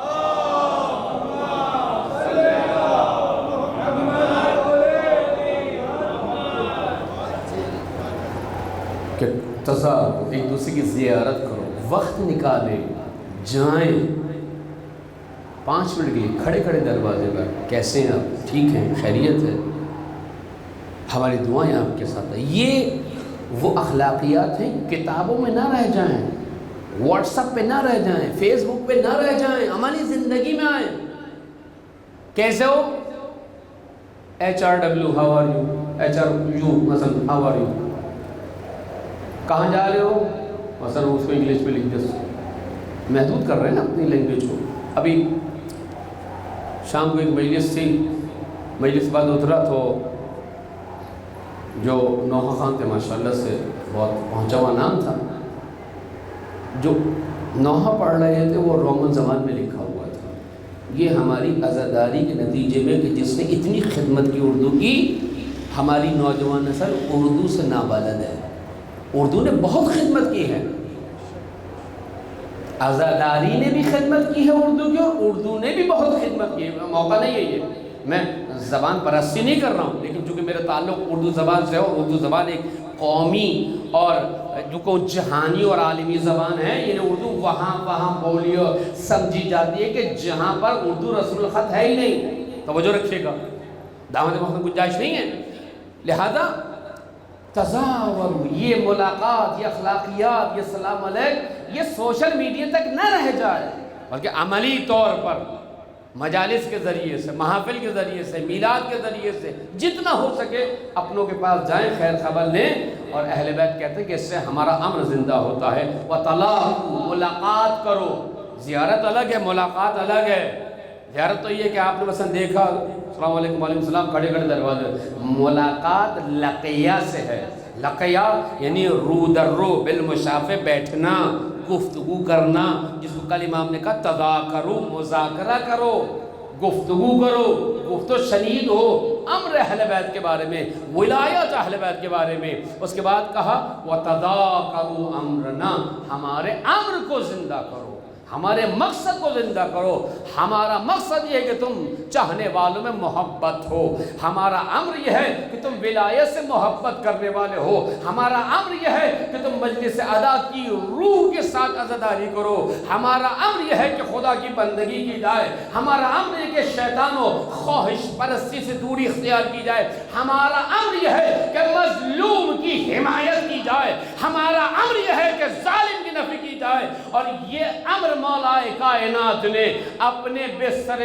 کہ تزار ایک دوسرے کی زیارت کرو, وقت نکالیں, جائیں 5 منٹ کے لیے کھڑے کھڑے دروازے پر, کیسے ہیں آپ, ٹھیک ہیں, خیریت ہے, ہماری دعائیں آپ کے ساتھ ہیں. یہ وہ اخلاقیات ہیں, کتابوں میں نہ رہ جائیں, واٹس ایپ پہ نہ رہ جائیں, فیس بک پہ نہ رہ جائیں, ہماری زندگی میں آئیں. کیسے ہو, HRW how are you, HRU مثلا how are you, کہاں جا رہے ہو, مثلا اس کو انگلش میں لکھ دے. محدود کر رہے ہیں نا اپنی لینگویج کو. ابھی شام کو ایک مجلس تھی, مجلس بعد اترا تو جو نوحہ خان تھے ماشاءاللہ سے بہت پہنچا ہوا نام تھا, جو نوحہ پڑھ رہے تھے وہ رومن زبان میں لکھا ہوا تھا. یہ ہماری عزاداری کے نتیجے میں کہ جس نے اتنی خدمت کی اردو کی, ہماری نوجوان نسل اردو سے نابلد ہے. اردو نے بہت خدمت کی ہے, عزاداری نے بھی خدمت کی ہے اردو کی, اور اردو نے بھی بہت خدمت کی ہے. موقع نہیں ہے یہ, میں زبان پرستی نہیں کر رہا ہوں, لیکن چونکہ میرا تعلق اردو زبان سے ہے, اور اردو زبان ایک قومی اور جو کو جہانی اور عالمی زبان ہے. یعنی اردو وہاں بولی اور سمجھی جاتی ہے کہ جہاں پر اردو رسم الخط ہے ہی نہیں. توجہ رکھیے گا, دعوت وقت میں گنجائش نہیں ہے. لہذا تزاور, یہ ملاقات, یہ اخلاقیات, یہ سلام علیک, یہ سوشل میڈیا تک نہ رہ جائے, بلکہ عملی طور پر مجالس کے ذریعے سے, محافل کے ذریعے سے, میلاد کے ذریعے سے جتنا ہو سکے اپنوں کے پاس جائیں, خیر خبر لیں. اور اہل بیت کہتے ہیں کہ اس سے ہمارا امر زندہ ہوتا ہے. وَتَلَاقُوا, ملاقات کرو. زیارت الگ ہے, ملاقات الگ ہے. زیارت تو یہ کہ آپ نے مثلا دیکھا, السلام علیکم وعلیکم السلام, کھڑے کھڑے دروازے. ملاقات لقیہ سے ہے. لقیہ یعنی رو در رو, بالمشافے بیٹھنا, گفتگو کرنا, جس کو کل امام نے کہا تذاکرو, مذاکرہ کرو, گفتگو کرو, گفتگو شنید ہو امر اہل بیت کے بارے میں, ولایت اہل بیت کے بارے میں. اس کے بعد کہا وَتَذَاكَرُوا أَمْرَنَا, ہمارے امر کو زندہ کرو, ہمارے مقصد کو زندہ کرو. ہمارا مقصد یہ ہے کہ تم چاہنے والوں میں محبت ہو. ہمارا امر یہ ہے کہ تم ولایت سے محبت کرنے والے ہو. ہمارا امر یہ ہے کہ تم مجلس ادا کی روح کے ساتھ عزاداری کرو. ہمارا امر یہ ہے کہ خدا کی بندگی کی جائے. ہمارا امر یہ کہ شیطان و خواہش پرستی سے دوری اختیار کی جائے. ہمارا امر یہ ہے کہ مظلوم کی حمایت کی جائے. ہمارا امر یہ ہے کہ ظالم کی نفی کی جائے. اور یہ امر مولا کائنات نے اپنے بستر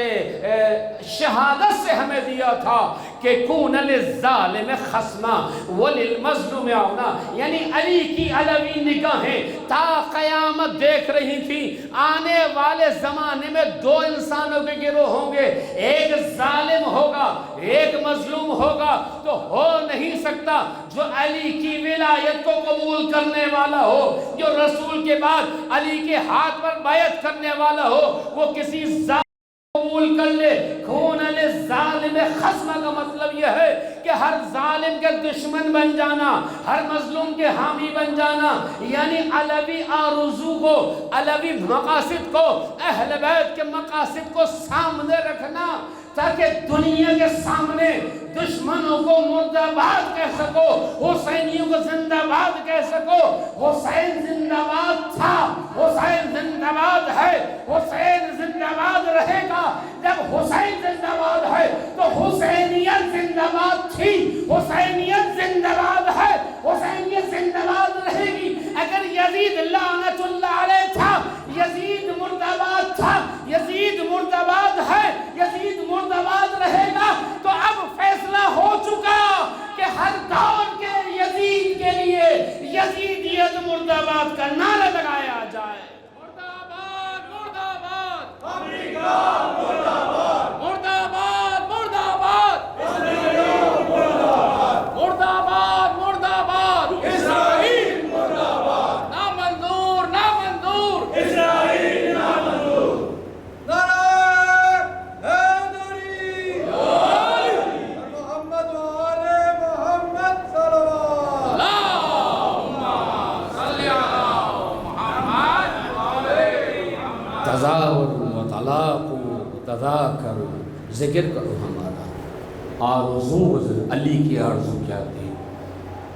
شہادت سے ہمیں دیا تھا کہ کون للظالم خصما وللمظلوم عونا. یعنی علی کی علوی نگاہیں تا قیامت دیکھ رہی تھی آنے والے زمانے میں 2 انسانوں کے گروہ ہوں گے, ایک ظالم ہوگا, ایک مظلوم ہوگا. تو ہو نہیں سکتا جو علی کی ولایت کو قبول کرنے والا ہو, جو رسول کے بعد علی کے ہاتھ پر بیعت کرنے والا ہو, وہ کسی ظالم قبول کر لے. کون للظالم خصم کا مطلب یہ ہے کہ ہر ظالم کے دشمن بن جانا, ہر مظلوم کے حامی بن جانا. یعنی علوی آرزو کو, علوی مقاصد کو, اہل بیت کے مقاصد کو سامنے رکھنا, تاکہ دنیا کے سامنے دشمنوں کو مرد آباد کہہ سکو, حسینیوں کو زندہ باد کہہ سکو. حسین زندہ باد تھا, حسین زندہ باد ہے, حسین زندہ باد رہے گا. جب حسین زندہ باد ہے تو حسینیت زندہ باد تھی, حسینیت زندہ باد ہے, حسینیت زندہ باد رہے گی. اگر یزید لعنت اللہ علیہ تھا, یزید مرد آباد تھا, یزید مرد آباد ہے, یزید مرد آباد رہے گا. تو اب فیصلہ ہو چکا کہ ہر دور کے یزید کے لیے یزیدیت مرد آباد کا نعرہ لگایا جائے. مرد آباد, مرد آباد, امریکہ مرد آباد, مرد آباد, مرد آباد, اسرائیل مرد آباد, مرد آباد, مرد آباد, اسرائیل مرد آباد, نامنظور, نامنظور, اسرائیل نامنظور. نعرہ حیدری، محمد تظاہر و طلاق و تذاکر، ذکر کرو ہمارا آرزو، علی کی آرزو کیا تھی،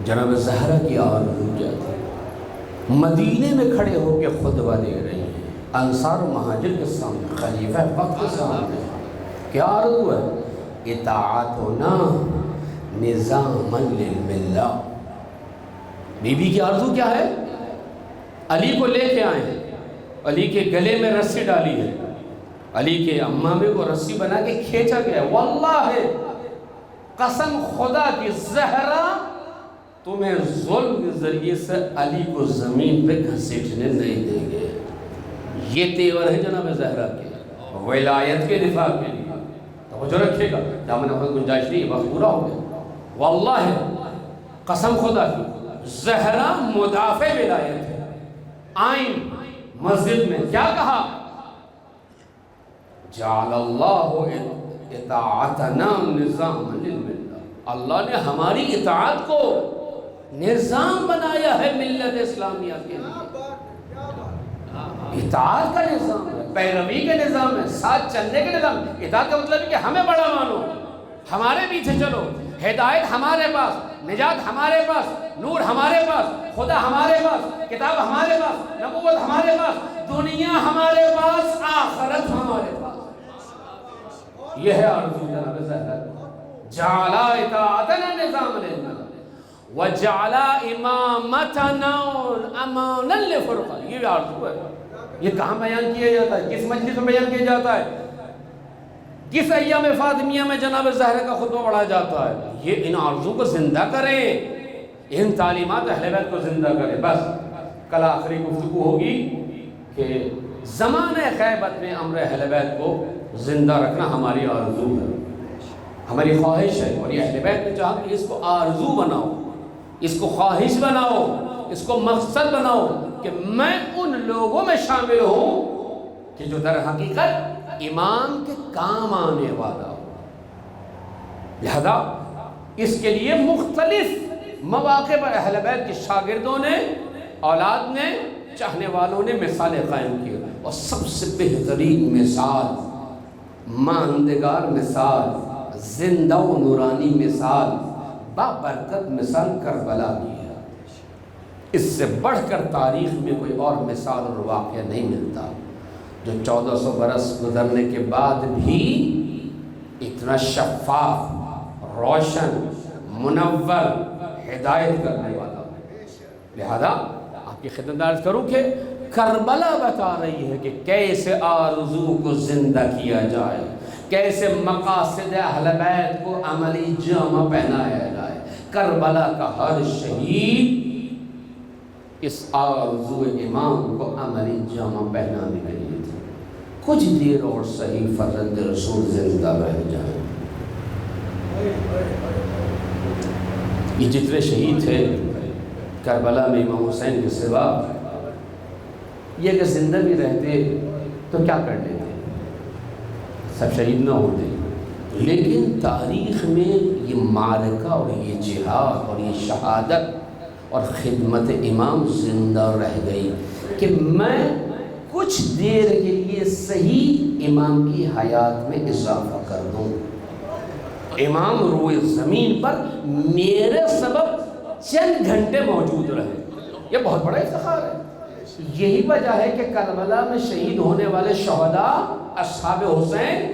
جناب زہرا کی آرزو کیا تھی۔ مدینے میں کھڑے ہو کے خطبہ دے رہی ہیں، انصار و مہاجر کے سامنے، خلیفہ وقت کے سامنے، کیا آرزو ہے؟ اطاعتنا نظاما للملہ۔ بی بی کی آرزو کیا ہے؟ علی کو لے کے آئے ہیں، علی کے گلے میں رسی ڈالی ہے، علی کے امامے کو رسی بنا کے کھینچا گیا ہے۔ واللہ قسم خدا کی زہرا تمہیں ظلم کے ذریعے سے علی کو زمین پہ گھسیٹنے نہیں دیں گے۔ یہ تیور ہے جناب زہرا کے ولایت کے دفاع کے لیے، توجہ رکھے گا، دامن اپنے گنجائش نہیں، وقت پورا ہو گیا۔ واللہ قسم خدا کی زہرا مدافع ولایت ہے۔ آئیں مسجد میں کیا کہا؟ جعل اللہ اطاعتنا نظاما للملہ، اللہ نے ہماری اطاعت کو نظام بنایا ہے ملت اسلامیہ کے لیے۔ اطاعت کا نظام ہے، پیروی کا نظام ہے، ساتھ چلنے کا نظام ہے۔ اطاعت کا مطلب ہے کہ ہمیں بڑا مانو، ہمارے پیچھے چلو، ہدایت ہمارے پاس، نجات ہمارے پاس، نور ہمارے پاس، خدا ہمارے پاس، کتاب ہمارے پاس، نبوت ہمارے پاس، دنیا ہمارے پاس، آخرت ہمارے پاس۔ یہ ہے آرزو جناب زہرا۔ جعل اطاعتنا نظاما للملہ وجعل امامتنا امانا للفرقہ، یہ آرزو ہے۔ یہ کہاں بیان کیا جاتا ہے؟ کس مجلس میں بیان کیا جاتا ہے؟ کس ایام فاطمیہ میں جناب زہرا کا خطبہ پڑھا جاتا ہے؟ یہ ان آرزو کو زندہ کریں، ان تعلیمات اہل بیت کو زندہ کریں۔ بس کل آخری گفتگو ہوگی کہ زمانہ غیبت میں امر اہل بیت کو زندہ رکھنا ہماری آرزو ہے، ہماری خواہش ہے، اور یہ اہل بیت نے چاہا کہ اس کو آرزو بناؤ، اس کو خواہش بناؤ، اس کو مقصد بناؤ کہ میں ان لوگوں میں شامل ہوں کہ جو در حقیقت امام کے کام آنے والا ہو۔ لہذا اس کے لیے مختلف مواقع پر اہل بیت کے شاگردوں نے، اولاد نے، چاہنے والوں نے مثالیں قائم کی، اور سب سے بہترین مثال، ماندگار مثال، زندہ و نورانی مثال، بابرکت مثال کربلا کی ہے۔ اس سے بڑھ کر تاریخ میں کوئی اور مثال اور واقعہ نہیں ملتا جو 1400 برس گزرنے کے بعد بھی اتنا شفاف، روشن، منور، ہدایت کرنے والا۔ لہذا آپ کی خدمت عرض کروں کہ کربلا بتا رہی ہے کہ کیسے آرزو کو زندہ کیا جائے، کیسے مقاصد اہل بیت کو عملی جامہ پہنایا جائے۔ کربلا کا ہر شہید اس آرزو امام کو عملی جامہ پہنانے کے لیے تھا۔ کچھ دیر اور صحیح فرزند رسول زندہ رہ جائیں۔ یہ جتنے شہید تھے کربلا میں امام حسین کے سوا، یہ اگر زندہ بھی رہتے تو کیا کر لیتے؟ سب شہید نہ ہوتے، لیکن تاریخ میں یہ معرکہ اور یہ جہاد اور یہ شہادت اور خدمت امام زندہ رہ گئی کہ میں کچھ دیر کے لیے صحیح امام کی حیات میں اضافہ کر دوں، امام روئے زمین پر میرے سبب چند گھنٹے موجود رہے۔ یہ بہت بڑا افتخار ہے۔ یہی وجہ ہے کہ کربلا میں شہید ہونے والے شہداء اصحاب حسین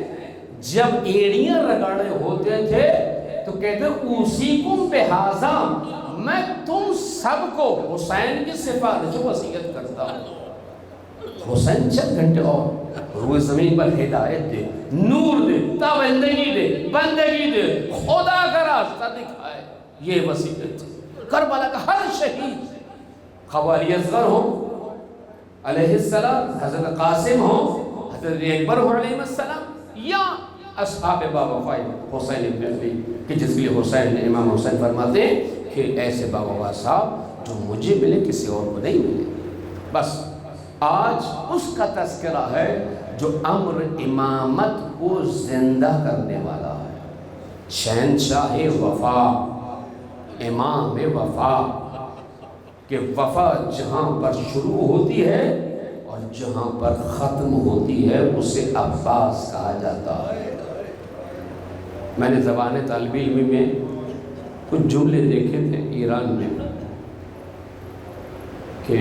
جب ایڑیاں رگڑے ہوتے تھے تو کہتے اوصیکم بہذا، میں تم سب کو حسین کی سفارش و وصیت کرتا ہوں۔ حسین چند گھنٹے اور روئے زمین پر ہدایت دے، نور دے، تابندگی دے، بندگی دے، خدا کا راستہ دکھائے، یہ وصیت تھی۔ کربلا کا ہر شہید، خواہ علی اصغر ہو علیہ السلام، حضرت قاسم ہو، حضرت اکبر ہو علیہ السلام، یا اصحاب بابا حسین ابن علی، کہ جس لیے حسین نے امام حسین فرماتے ہیں کہ ایسے بابا صاحب جو مجھے ملے کسی اور کو نہیں ملے۔ بس آج اس کا تذکرہ ہے جو امر امامت کو زندہ کرنے والا ہے۔ شہنشاہ وفا، امام وفا، کہ وفا جہاں پر شروع ہوتی ہے اور اور جہاں پر ختم ہوتی ہے اسے عباس کہا جاتا ہے۔ میں نے زبان طالب علمی میں کچھ جملے دیکھے تھے ایران میں کہ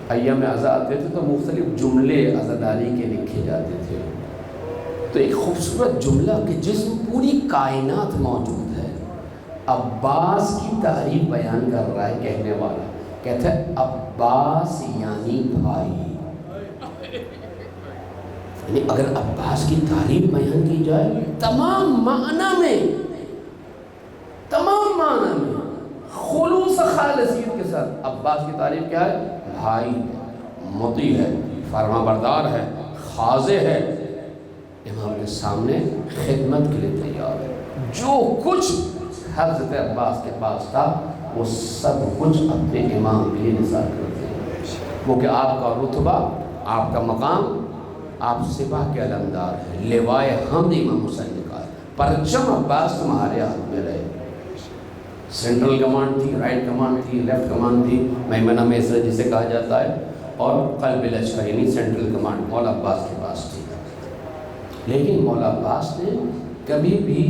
ایام عزا آتے تھے تو مختلف جملے عزاداری کے لکھے جاتے تھے، تو ایک خوبصورت جملہ کہ جس میں پوری کائنات موجود ہے، عباس کی تعریف بیان کر رہا ہے کہنے والا، کہتا ہے عباس یعنی بھائی۔ یعنی اگر عباس کی تعریف بیان کی جائے تمام معنی میں خلوص خالصیت کے ساتھ، عباس کی تعریف کیا ہے؟ بھائی، مطیع ہے، فرما بردار ہے، خاضع ہے، امام کے سامنے خدمت کے لیے تیار ہے۔ جو کچھ حضرت عباس کے پاس تھا وہ سب کچھ اپنے امام کے لیے نثار کرتے ہیں، وہ کہ آپ کا رتبہ، آپ کا مقام، آپ سپاہ کے علمدار ہیں، لوائے حمد امام حسین کا ہے، پرچم عباس تمہارے ہاتھ میں رہے۔ سینٹرل کمانڈ تھی، رائٹ کمانڈ تھی، لیفٹ کمانڈ تھی، میمنہ میسر جسے کہا جاتا ہے، اور قلب لشکر یعنی سینٹرل کمانڈ مولا عباس کے پاس تھی۔ لیکن مولا عباس نے کبھی بھی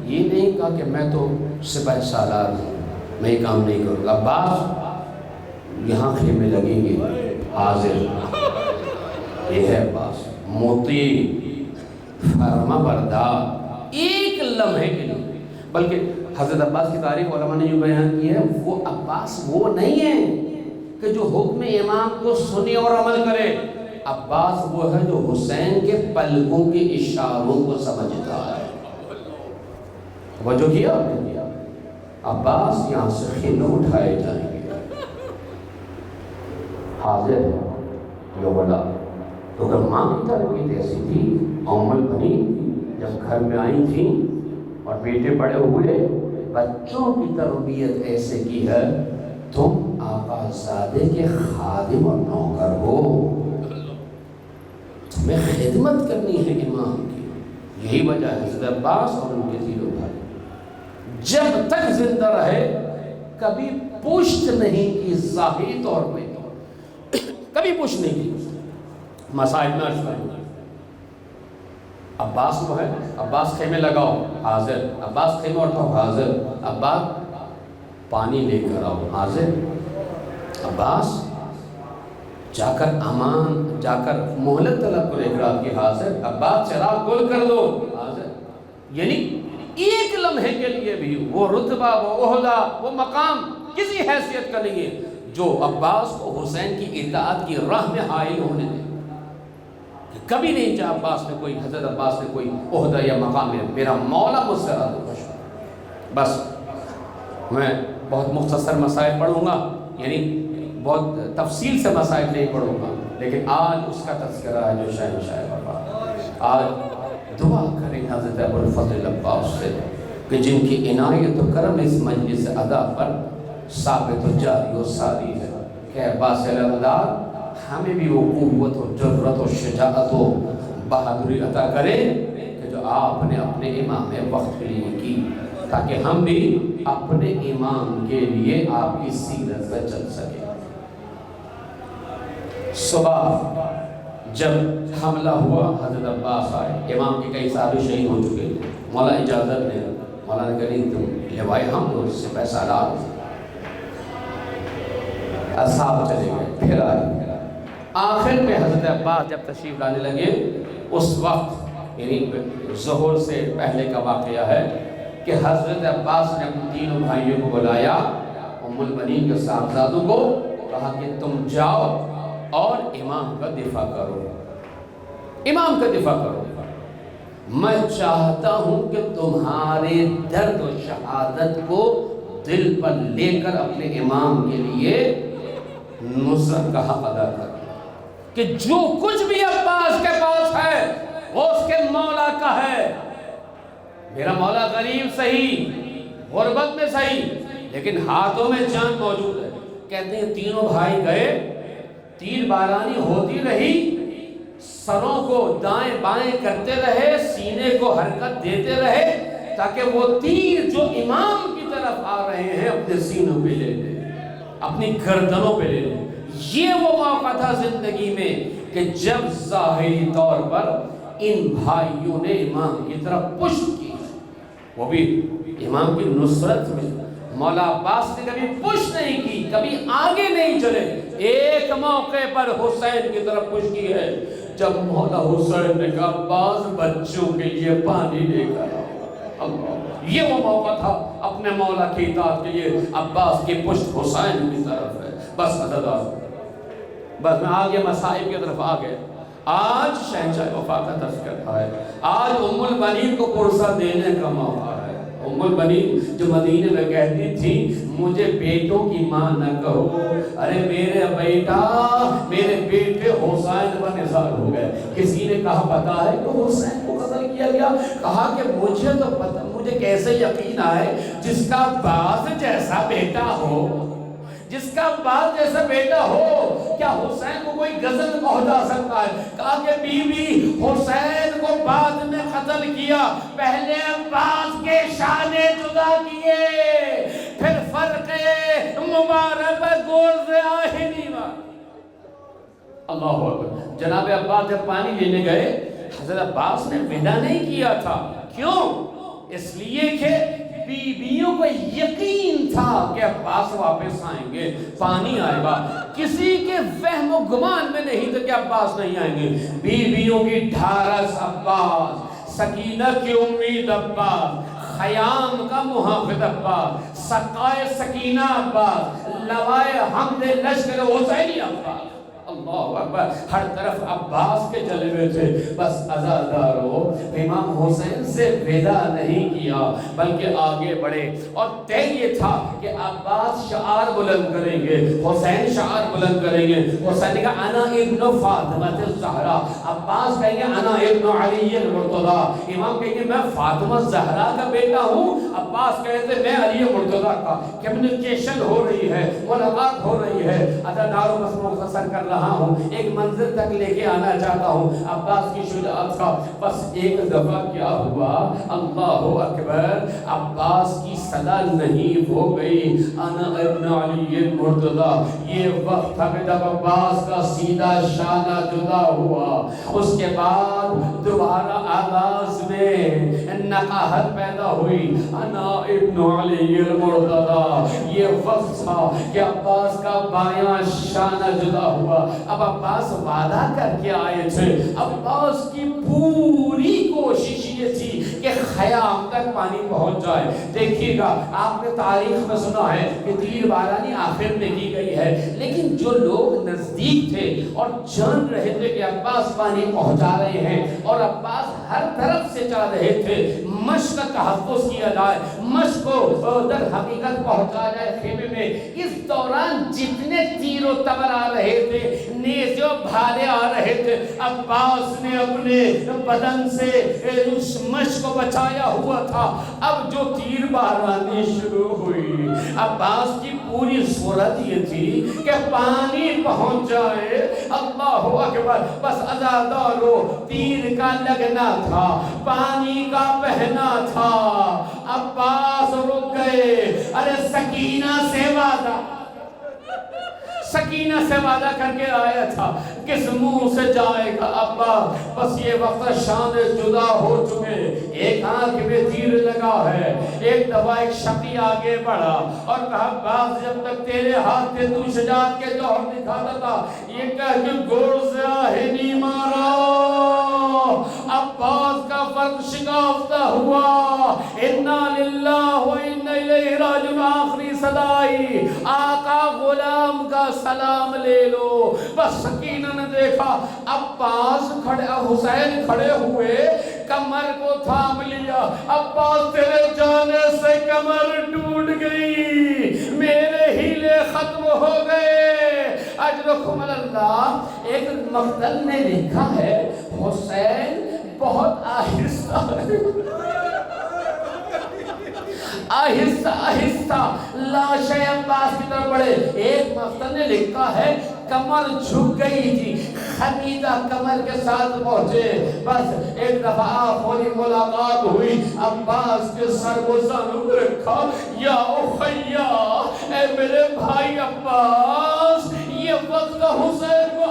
یہ نہیں کہا کہ میں تو سپاہ سالار ہوں، میں یہ کام نہیں کروں گا۔ عباس یہاں خیمے لگیں گے، حاضر، یہ ہے عباس، مطیع، فرما بردار، ایک لمحے کے لیے۔ بلکہ حضرت عباس کی تعریف علماء نے جو بیان کی ہے، وہ عباس وہ نہیں ہے کہ جو حکم امام کو سنے اور عمل کرے، عباس وہ ہے جو حسین کے پلکوں کے اشاروں کو سمجھتا ہے۔ توجہ کیا آپ نے؟ عباس یہاں سے خیمے اٹھائے جائیں گے، حاضر ہے جو بولا۔ تو اگر ماں کی تربیت ایسی تھی، ام بنی جب گھر میں آئی تھیں اور بیٹے بڑے ہوئے، بچوں کی تربیت ایسے کی ہے، تم آقا زادے کے خادم اور نوکر ہو، تمہیں خدمت کرنی ہے امام کی۔ یہی وجہ ہے حضرت عباس اور ان کے تینوں بھائی جب تک زندہ رہے کبھی پشت نہیں کی، ظاہری طور پہ کبھی پشت نہیں کی۔ مسائل میں عرض کروں، عباس وہ ہے، عباس خیمے لگاؤ، حاضر، عباس خیمے اٹھاؤ، حاضر، عباس پانی لے کر آؤ، حاضر، عباس جا کر مہلت طلب کرو ایک رات کی، حاضر، عباس چراغ گل کر دو، حاضر۔ یعنی ایک لمحے کے لیے بھی وہ رتبہ، وہ عہدہ، وہ مقام کسی حیثیت کا نہیں ہے جو عباس کو حسین کی اطاعت کی راہ میں حائل ہونے دے۔ کبھی نہیں چاہا عباس نے کوئی، حضرت عباس نے کوئی عہدہ یا مقام ہے، میرا مولا مجھ سے راضی خوش ہو۔ بس میں بہت مختصر مسائل پڑھوں گا، یعنی بہت تفصیل سے مسائل نہیں پڑھوں گا، لیکن آج اس کا تذکرہ ہے جو شہنشاہ وفا۔ آج دعا کریں حضرت ابو الفضل عباس سے کہ جن کی عنایت و کرم اس مجلس ادا پر ثابت و جاری و ساری ہے، کہ عباس علمدار ہمیں بھی وہ قوت و جرأت و شجاعت و بہادری عطا کرے کہ جو آپ نے اپنے امام وقت کے لیے کی، تاکہ ہم بھی اپنے امام کے لیے آپ کی سیرت پر چل سکیں۔ صبح جب حملہ ہوا حضرت عباس آئے، امام کے کئی صحابی شہید ہو چکے تھے، مولا اجازت نے، مولا نے کہا تم لوائے ہم تو اس سے پیسہ لا، اصحاب چلے گئے، پھر آئے۔ آخر میں حضرت عباس جب تشریف لانے لگے، اس وقت یعنی ظہر سے پہلے کا واقعہ ہے کہ حضرت عباس نے اپنے تینوں بھائیوں کو بلایا، ام البنین کے صاحبزادوں کو، کہا کہ تم جاؤ اور امام کا دفاع کرو، امام کا دفاع کرو۔ میں چاہتا ہوں کہ تمہارے درد و شہادت کو دل پر لے کر اپنے امام کے لیے نصرت کا حق ادا کرو، کہ جو کچھ بھی عباس کے پاس ہے وہ اس کے مولا کا ہے۔ میرا مولا غریب صحیح، غربت میں صحیح، لیکن ہاتھوں میں جان موجود ہے۔ کہتے ہیں تینوں بھائی گئے، تیر بارانی ہوتی رہی، سروں کو دائیں بائیں کرتے رہے، سینے کو حرکت دیتے رہے، تاکہ وہ تیر جو امام کی طرف آ رہے ہیں اپنے سینوں پہ لے لیں، اپنی گردنوں پہ لے لیں۔ یہ وہ موقع تھا زندگی میں کہ جب ظاہری طور پر ان بھائیوں نے امام کی طرف پشت کی، وہ بھی امام کی نصرت میں۔ مولا عباس نے کبھی پشت نہیں کی، کبھی آگے نہیں چلے، ایک موقع پر حسین کی طرف پشت کی ہے جب مولا حسین نے کہا عباس بچوں کے لیے پانی لے کر آؤ۔ یہ وہ موقع تھا اپنے مولا کی اطاعت کے لیے، عباس کی پشت حسین کی طرف ہے۔ بس عزیزان، بس میں آگے مصائب کی طرف آگے۔ آج شہنشاہ وفا کا تذکرہ ہے، آج ام البنین کو پرسہ دینے کا موقع ہے۔ ام البنین جو مدینے میں کہتی تھی مجھے بیٹوں کی ماں نہ کہو، ارے میرے بیٹا، میرے بیٹے حسین پر نثار ہو گئے۔ کسی نے کہا پتا ہے کہ حسین کو قتل کیا گیا؟ کہا کہ مجھے تو پتا، مجھے کیسے یقین آئے جس کا باز جیسا بیٹا ہو، جس کا باز جیسا بیٹا ہو، کیا حسین کو کوئی غزل پہنچا سکتا ہے؟ کہا کہ بی بی حسین کو بعد میں قتل کیا، پہلے عباس کے شانے جدا کیے، پھر فرق مبارک گول سے آہنی مار۔ اللہ اکبر۔ جناب عباس جب پانی لینے گئے، حضرت عباس نے ودا نہیں کیا تھا۔ کیوں؟ اس لیے کہ بیویوں کو یقین تھا کہ عباس واپس آئیں گے، پانی آئے گا۔ کسی کے وہم و گمان میں نہیں تھا کہ عباس نہیں آئیں گے۔ بیویوں کی ڈھارس عباس، سکینہ کی امید عباس، خیام کا محافظ عباس، سقائے سکینہ عباس، لوائے حمد لشکر حسینی عباس۔ اللہ اکبر، ہر طرف عباس کے جلوے تھے۔ بس عزادارو، امام حسین سے ودا نہیں کیا بلکہ آگے بڑھے، اور طے یہ تھا کہ عباس شعار بلند کریں گے، حسین شعار بلند کریں گے۔ حسین نے کہا انا ابن فاطمہ الزہرا، عباس کہیں گے انا ابن علی المرتضی، امام کہیں گے میں فاطمہ زہرا کا بیٹا ہوں، عباس کہتے میں علی مرتضی کا۔ کمیونیکیشن ہو رہی ہے، ملاقات ہو رہی ہے۔ عزادارو، بس مختصر کر رہا ہوں، ایک منظر تک لے کے آنا چاہتا ہوں عباس کی شجاعت کا۔ بس ایک دفعہ کیا ہوا، اللہ اکبر، عباس کی صدا نہیں ہو گئی انا ابن علی المرتضی۔ یہ وقت تھا کہ جب عباس کا سیدھا شانہ جدا ہوا، اس کے بعد دوبارہ آواز میں نقاہت پیدا ہوئی، انا ابن علی المرتضی۔ یہ وقت تھا کہ عباس کا بایاں شانہ جدا ہوا۔ اب عباس وعدہ کر کے آئے تھے، عباس کی پوری کوشش یہ تھی کہ خیام تک پانی پہنچ جائے۔ دیکھیے گا، آپ نے تاریخ میں سنا ہے کہ تیر بارانی آخر میں کی گئی ہے، لیکن جو لوگ نزدیک تھے اور جان رہے تھے کہ عباس پانی پہنچا رہے ہیں اور عباس ہر طرف سے چاہ رہے تھے مشق کا تحفظ کیا جائے، مشق کو در حقیقت پہنچا جائے خیمے میں، اس دوران جتنے تیر و تبر آ رہے تھے، نیزے و بھالے آ رہے تھے، عباس نے اپنے بدن سے اس مشق کو بچایا ہوا تھا۔ اب جو تیر بارانی شروع ہوئی، عباس کی پوری صورت یہ تھی کہ پانی پہنچ جائے۔ اللہ اکبر، بس عزادارو، تیر کا لگنا تھا، پانی کا بہنا تھا، عباس رک گئے۔ ارے سکینہ سے وعدہ، سکینہ سے وعدہ کر کے آیا تھا، کس منہ سے جائے گا عباس؟ بس یہ وقت شان جدا ہو چکے، ایک آنکھ میں تیر لگا ہے۔ ایک دفعہ ایک شقی آگے بڑھا اور کہا عباس جب تک تیرے ہاتھ تھے تو شجاعت کے جوہر دکھاتا تھا، یہ کہہ کہ گوڑ سے آہنی مارا۔ عباس کا فرق شکافتہ ہوا، انا للہ و انا الیہ راجعون، آخری صدائی آقا غلام کا سلام لے لو۔ بس سکینہ نے دیکھا عباس کھڑے، حسین کھڑے ہوئے، کمر کو تھام لیا۔ عباس تیرے جانے سے کمر ٹوٹ گئی، میرے ہیلے ختم ہو گئے، اجرکم اللہ۔ ایک مقتل نے لکھا ہے حسین بہت آہستہ آہستہ آہستہ لاش عباس کی طرف بڑھے۔ ایک مقتل نے لکھا ہے کمر جھک گئی تھی، خمیدہ کمر کے ساتھ پہنچے۔ بس ایک دفعہ آخری ملاقات ہوئی، عباس کے سر کو زانوں رکھا، یا اخیا، اے میرے بھائی عباس، یہ وقت حسین کو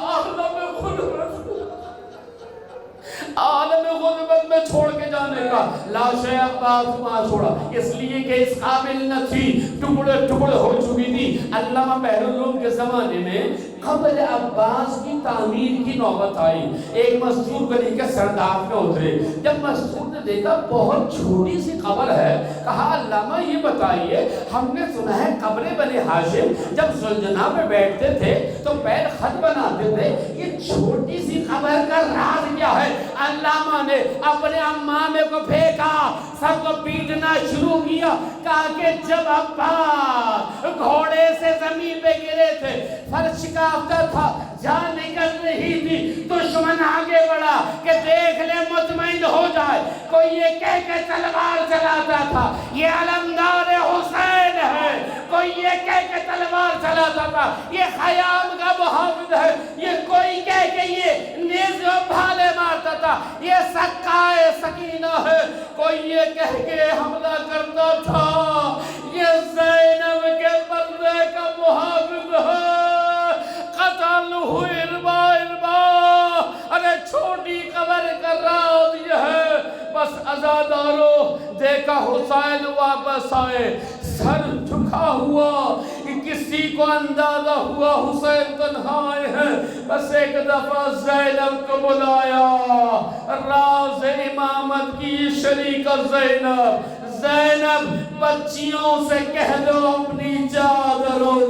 عالم غربت میں چھوڑ کے جانے کا، لاشیں عباس وہاں چھوڑا، اس لیے کہ اس قابل نہ تھی، ٹکڑے ٹکڑے ہو چکی تھی۔ علامہ بحر العلوم کے زمانے میں قبر عباس کی تعمیر کی نوبت آئی۔ ایک مستور گلی کے سرداب میں اترے، جب مستور نے دیکھا بہت چھوٹی سی قبر ہے، کہا علامہ یہ بتائیے، ہم نے سنا ہے قبر بنی ہاشم جب زلجناح پہ بیٹھتے تھے تو پیر خط بناتے تھے، یہ چھوٹی سی قبر کا راز کیا ہے؟ علامہ نے اپنے امامے کو پھینکا، سب کو پیٹنا شروع کیا، کہا کہ جب عباس گھوڑے سے زمین پہ گرے تھے، فرش کانپتا تھا، جان نکل رہی تھی، دشمن آگے بڑھا کہ دیکھ لے مطمئن ہو جائے، کوئی یہ کہہ کے تلوار چلاتا تھا یہ علمدار حسین ہے، کوئی یہ کہہ کے تلوار چلاتا تھا یہ خیام کا محافظ ہے، یہ کوئی کہہ کے یہ نیز و بھالے مارتا تھا یہ سقائے سکینہ ہے، کوئی یہ کہہ کے حملہ کرتا تھا یہ زینب کے پردے کا محافظ ہے، قتل ہوئی اربا اربا، ارے چھوٹی قبر کر رہا دیا ہے، بس عزادارو دیکھا حسین واپس آئے، سر جھکا ہوا، کسی کو اندازہ ہوا حسین تنہا آئے ہیں، بس ایک دفعہ زینب کو بلایا، راز امامت کی شریک زینب، زینب بچیوں سے کہہ دو اپنی چادروں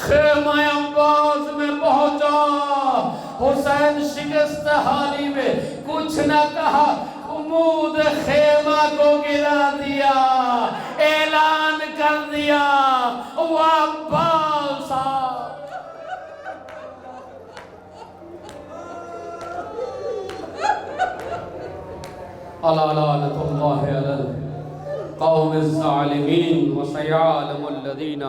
خیمہ عباس میں پہنچا، حسین شکست حالی میں کچھ نہ کہا، عمود خیمہ کو گرا دیا، اعلان کر دیا وہ عباس لعنت اللہ علی القوم الظالمین وسيعلم الذین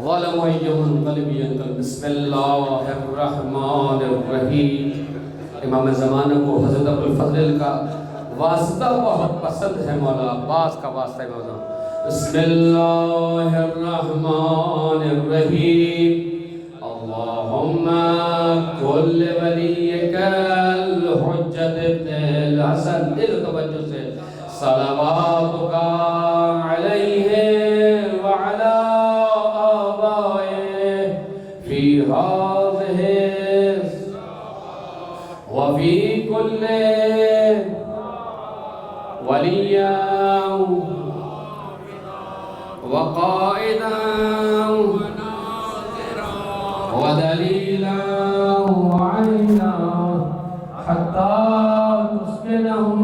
ظلموا أيهم منقلب ينقلب۔ بسم اللہ الرحمن الرحیم۔ امام زمانہ کو حضرت ابوالفضل کا واسطہ بہت پسند ہے، مولا عباس کا واسطہ ہے مولا۔ بسم اللہ الرحمن الرحیم۔ اللہم کل ولیک الحجت ابن الحسن، دل توجہ سے، صلواتک علیہ وعلا في هذه وفي كل وليا وقائدا ودليلا وعينا حتى تسكنهم